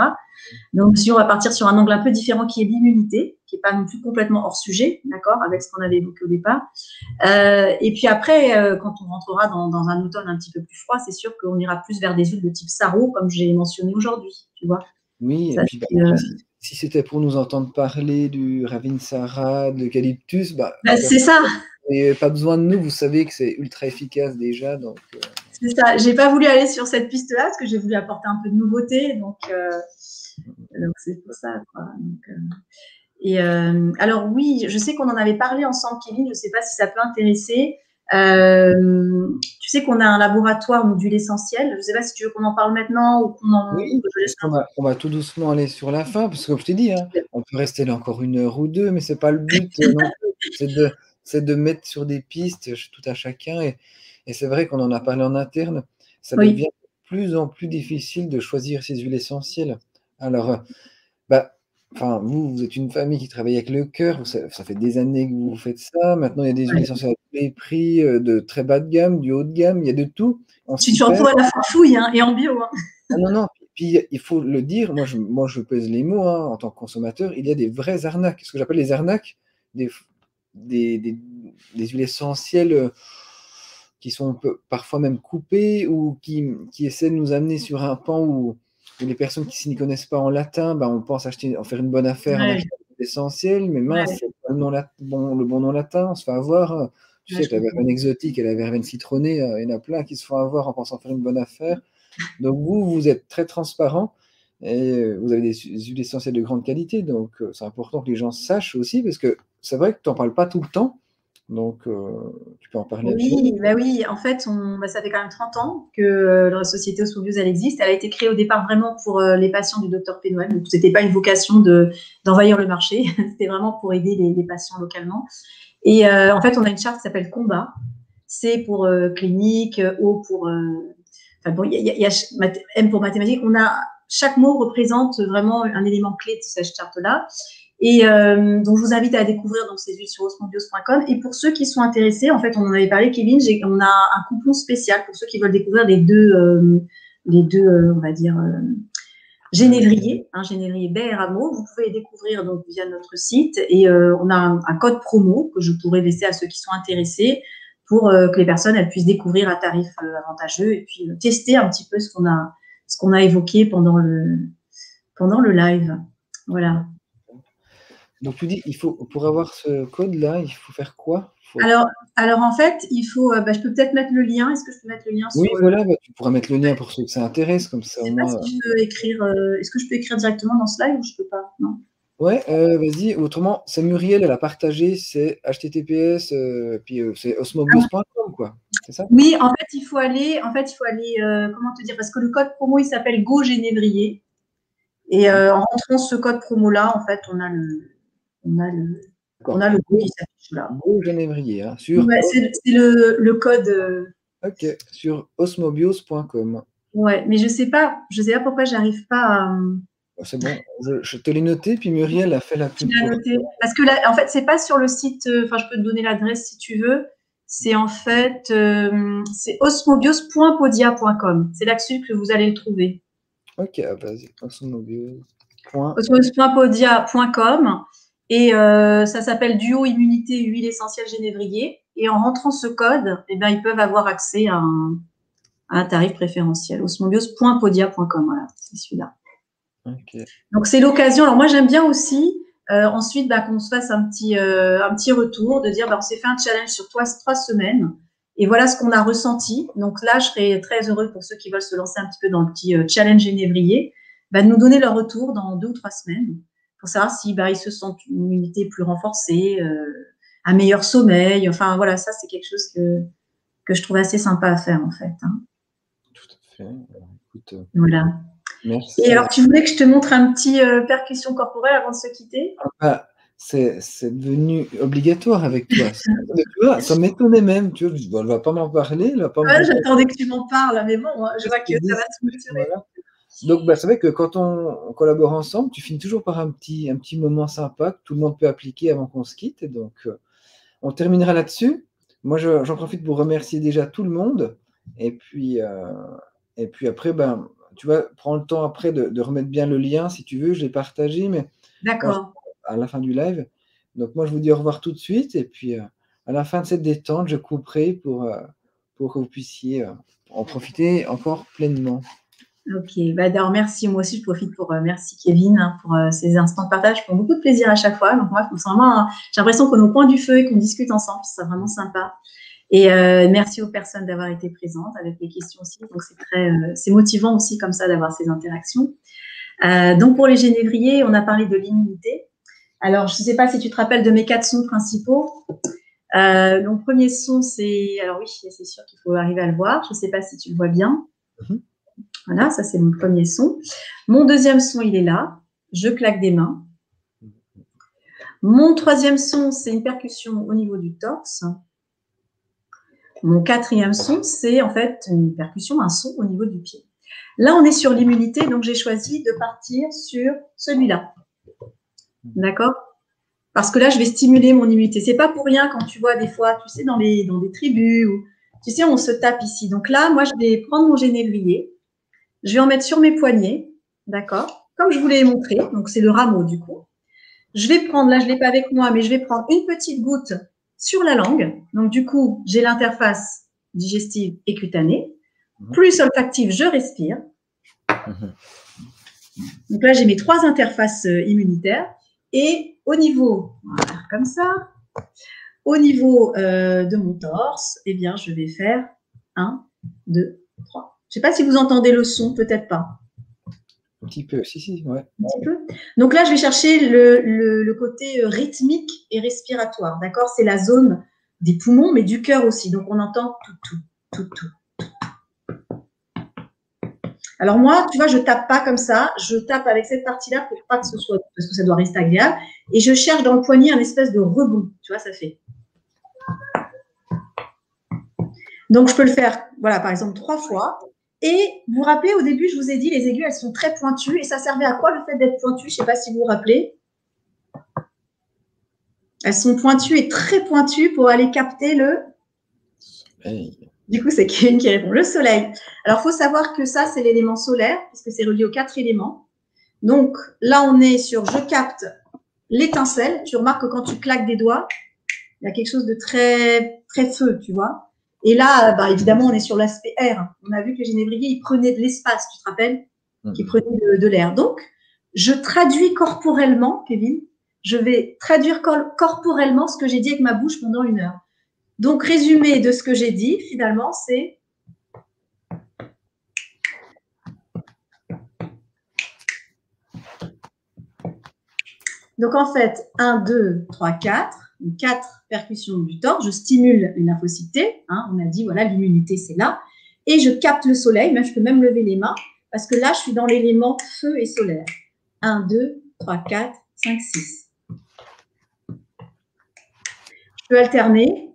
Donc, si on va partir sur un angle un peu différent qui est l'immunité, qui n'est pas non plus complètement hors sujet, d'accord, avec ce qu'on avait évoqué au départ. Et puis après, quand on rentrera dans un automne un petit peu plus froid, c'est sûr qu'on ira plus vers des huiles de type sarro, comme j'ai mentionné aujourd'hui, tu vois. Oui, et puis si c'était pour nous entendre parler du Ravinsara, de l'eucalyptus, c'est ça. Et pas besoin de nous, vous savez que c'est ultra efficace déjà. Donc, c'est ça. J'ai pas voulu aller sur cette piste-là parce que j'ai voulu apporter un peu de nouveauté. Donc c'est pour ça. Quoi. Donc, alors oui, je sais qu'on en avait parlé ensemble, Kevin. Je ne sais pas si ça peut intéresser. Tu sais qu'on a un laboratoire d'huile essentielle. Je ne sais pas si tu veux qu'on en parle maintenant ou qu'on en. Oui, on va tout doucement aller sur la fin, parce que comme je t'ai dit, hein, on peut rester là encore 1 heure ou 2, mais c'est pas le but non plus. C'est de mettre sur des pistes tout à chacun. Et c'est vrai qu'on en a parlé en interne. Ça devient de plus en plus difficile de choisir ces huiles essentielles. Alors, vous êtes une famille qui travaille avec le cœur, ça fait des années que vous faites ça. Maintenant, il y a des huiles essentielles à tous les prix, de très bas de gamme, du haut de gamme, il y a de tout. Tu te retrouves à la farfouille, hein, et en bio. Hein. Ah non, puis il faut le dire, moi je pèse les mots, hein, en tant que consommateur, il y a des vraies arnaques. Ce que j'appelle les arnaques, des huiles essentielles qui sont parfois même coupées ou qui essaient de nous amener sur un pan où les personnes qui s'y connaissent pas en latin, on pense en faire une bonne affaire en achetant des huiles essentielles, mais mince, c'est pas le bon nom latin, on se fait avoir. Tu sais que la verveine exotique et la verveine citronnée, il y en a plein qui se font avoir en pensant faire une bonne affaire. Donc vous êtes très transparent et vous avez des huiles essentielles de grande qualité. Donc c'est important que les gens sachent aussi, parce que c'est vrai que tu n'en parles pas tout le temps. Donc tu peux en parler. Oui, en fait, ça fait quand même 30 ans que la société Osmobiose, elle existe. Elle a été créée au départ vraiment pour les patients du docteur Pénoël. Donc, ce n'était pas une vocation d'envahir le marché. C'était vraiment pour aider les patients localement. Et en fait, on a une charte qui s'appelle Combat. C pour clinique, O pour... il y a M pour mathématiques. Chaque mot représente vraiment un élément clé de cette charte-là. Et donc, je vous invite à découvrir donc, ces huiles sur osmobiose.com. Et pour ceux qui sont intéressés, en fait, on en avait parlé, Kevin, on a un coupon spécial pour ceux qui veulent découvrir les deux on va dire, génévriers, génévrier baie et rameau. Vous pouvez les découvrir donc, via notre site. Et on a un code promo que je pourrais laisser à ceux qui sont intéressés pour que les personnes elles puissent découvrir à tarif avantageux et puis tester un petit peu ce qu'on a évoqué pendant le live. Voilà. Donc tu dis, pour avoir ce code-là, il faut faire quoi? Alors en fait, il faut. Je peux peut-être mettre le lien. Est-ce que je peux mettre le lien sur... Oui, voilà, tu pourras mettre le lien pour ceux que ça intéresse, comme ça. Je ne sais pas si je peux écrire. Est-ce que je peux écrire directement dans ce live ou je peux pas? Non. Ouais, vas-y. Autrement, c'est Muriel, elle a partagé, c'est https, puis c'est osmobiose.com, quoi. C'est ça? Oui, en fait, il faut aller. Comment te dire? Parce que le code promo, il s'appelle Go Génévrier. Et en rentrant ce code promo-là, en fait, on a le go qui s'affiche là. Go Génévrier, hein, c'est le code. Ok, sur osmobiose.com. Ouais, mais je sais pas pourquoi j'arrive pas C'est bon, je te l'ai noté, puis Muriel a fait la Tu pub l'as pour noté. toi. Parce que là, en fait, c'est pas sur le site, enfin, je peux te donner l'adresse si tu veux. C'est en fait, c'est osmobios.podia.com. C'est là-dessus que vous allez le trouver. Ok, vas-y, osmobios. Point. Osmobios.podia.com. Et ça s'appelle Duo Immunité Huile Essentielle Génévrier. Et en rentrant ce code, eh ben, ils peuvent avoir accès à un tarif préférentiel. Osmobios.podia.com. Voilà, c'est celui-là. Ok. Donc, c'est l'occasion. Alors, moi, j'aime bien aussi, ensuite, bah, qu'on se fasse un petit retour, de dire, bah, on s'est fait un challenge sur 3 semaines. Et voilà ce qu'on a ressenti. Donc là, je serais très heureuse pour ceux qui veulent se lancer un petit peu dans le petit challenge génévrier, bah, de nous donner leur retour dans 2 ou 3 semaines pour savoir si bah, ils se sentent une immunité plus renforcée, un meilleur sommeil. Enfin, voilà, ça, c'est quelque chose que je trouve assez sympa à faire, en fait. Hein. Tout à fait. Alors, écoute, Voilà. Et merci. alors, tu voulais que je te montre un petit percussion corporelle avant de se quitter? Ah, c'est devenu obligatoire avec toi. Tu vois, ça m'étonnait même. Tu vois, je me dis, bon, elle va pas m'en parler, elle va pas me Ouais, dire j'attendais que tu m'en parles, mais bon, je qu'est-ce vois que qu'ils ça va disent. se clôturer. Voilà. Donc, bah, c'est vrai que quand on collabore ensemble, tu finis toujours par un petit moment sympa que tout le monde peut appliquer avant qu'on se quitte. Et donc, on terminera là-dessus. Moi, j'en profite pour remercier déjà tout le monde. Et puis, après, ben, tu vois, prends le temps après de remettre bien le lien si tu veux. Je l'ai partagé, mais moi, D'accord. à la fin du live. Donc, moi, je vous dis au revoir tout de suite. Et puis, à la fin de cette détente, je couperai pour que vous puissiez en profiter encore pleinement. Ok, bah, alors merci. Moi aussi, je profite pour merci Kevin hein, pour ces instants de partage. Je prends beaucoup de plaisir à chaque fois. Donc, moi, vraiment, j'ai l'impression qu'on est au point du feu et qu'on discute ensemble. C'est vraiment sympa. Et merci aux personnes d'avoir été présentes avec les questions aussi. Donc, c'est motivant aussi comme ça d'avoir ces interactions. Donc, pour les génévriers, on a parlé de l'immunité. Alors, je ne sais pas si tu te rappelles de mes 4 sons principaux. Donc, premier son, c'est. Alors, oui, c'est sûr qu'il faut arriver à le voir. Je ne sais pas si tu le vois bien. Voilà, ça, c'est mon premier son. Mon deuxième son, il est là. Je claque des mains. Mon troisième son, c'est une percussion au niveau du torse. Mon quatrième son, c'est en fait une percussion, un son au niveau du pied. Là, on est sur l'immunité, donc j'ai choisi de partir sur celui-là. D'accord? Parce que là, je vais stimuler mon immunité. C'est pas pour rien quand tu vois des fois, tu sais, dans des tribus, où, tu sais, on se tape ici. Donc là, moi, je vais prendre mon génévrier, je vais en mettre sur mes poignets, d'accord? Comme je vous l'ai montré, donc c'est le rameau du coup. Je vais prendre, là, je l'ai pas avec moi, mais je vais prendre une petite goutte sur la langue. Donc du coup, j'ai l'interface digestive et cutanée. Plus olfactive, je respire. Donc là, j'ai mes 3 interfaces immunitaires. Et au niveau, on va faire comme ça, au niveau de mon torse, eh bien, je vais faire 1, 2, 3. Je ne sais pas si vous entendez le son, peut-être pas. Un petit peu, si, ouais. Un petit peu. Donc là, je vais chercher le côté rythmique et respiratoire, d'accord? C'est la zone des poumons, mais du cœur aussi. Donc, on entend tout. Alors moi, tu vois, je tape pas comme ça. Je tape avec cette partie-là pour pas que ce soit, parce que ça doit rester agréable. Et je cherche dans le poignet un espèce de rebond. Tu vois, ça fait. Donc, je peux le faire, voilà, par exemple, 3 fois. Et vous vous rappelez, au début, je vous ai dit, les aiguilles, elles sont très pointues. Et ça servait à quoi le fait d'être pointu? Je ne sais pas si vous vous rappelez. Elles sont pointues et très pointues pour aller capter le… Hey. Du coup, c'est Kevin qui répond. Le soleil. Alors, il faut savoir que ça, c'est l'élément solaire, puisque c'est relié aux 4 éléments. Donc, là, on est sur je capte l'étincelle. Tu remarques que quand tu claques des doigts, il y a quelque chose de très, très feu, tu vois. Et là, bah, évidemment, on est sur l'aspect air. On a vu que les génévriers, ils prenaient de l'espace, tu te rappelles? Ils prenaient de l'air. Donc, je traduis corporellement, Kevin, je vais traduire corporellement ce que j'ai dit avec ma bouche pendant 1 heure. Donc, résumé de ce que j'ai dit, finalement, c'est… Donc, en fait, 1, 2, 3, 4. 4 percussions du torse. Je stimule les lymphocytes. Hein, on a dit, voilà, l'immunité, c'est là. Et je capte le soleil. Même, je peux même lever les mains parce que là, je suis dans l'élément feu et solaire. 1, 2, 3, 4, 5, 6. Je peux alterner.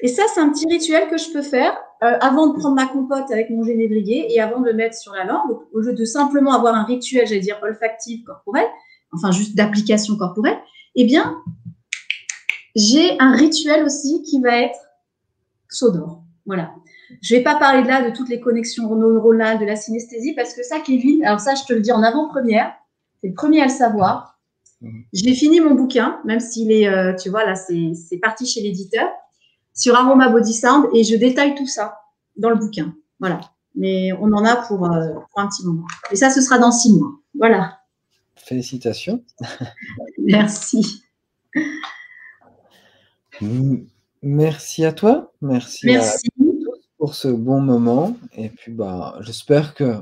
Et ça, c'est un petit rituel que je peux faire avant de prendre ma compote avec mon génévrier et avant de le mettre sur la langue. Au lieu de simplement avoir un rituel, j'allais dire olfactif, corporel, enfin juste d'application corporelle, eh bien, j'ai un rituel aussi qui va être sonore. Voilà. Je ne vais pas parler de là de toutes les connexions neuronales, de la synesthésie, parce que ça, Kevin, alors ça, je te le dis en avant-première, c'est le premier à le savoir. J'ai fini mon bouquin, même s'il est, tu vois, là, c'est parti chez l'éditeur, sur Aroma Body Sound, et je détaille tout ça dans le bouquin. Voilà. Mais on en a pour un petit moment. Et ça, ce sera dans 6 mois. Voilà. Félicitations. Merci. Merci à toi. Merci à tous pour ce bon moment. Et puis, bah, j'espère que,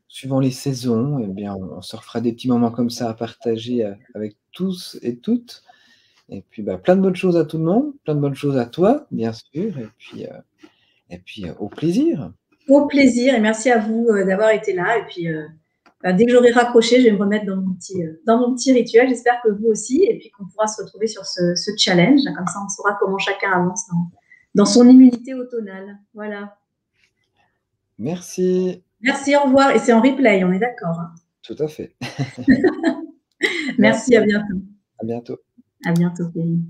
suivant les saisons, eh bien, on se refera des petits moments comme ça à partager avec tous et toutes. Et puis, bah, plein de bonnes choses à tout le monde, plein de bonnes choses à toi, bien sûr. Et puis au plaisir. Au plaisir et merci à vous d'avoir été là. Et puis, dès que j'aurai raccroché, je vais me remettre dans mon petit rituel. J'espère que vous aussi. Et puis qu'on pourra se retrouver sur ce challenge. Comme ça, on saura comment chacun avance dans son immunité automnale. Voilà. Merci. Merci, au revoir. Et c'est en replay, on est d'accord, hein? Tout à fait. Merci, à bientôt. À bientôt. À bientôt, Céline.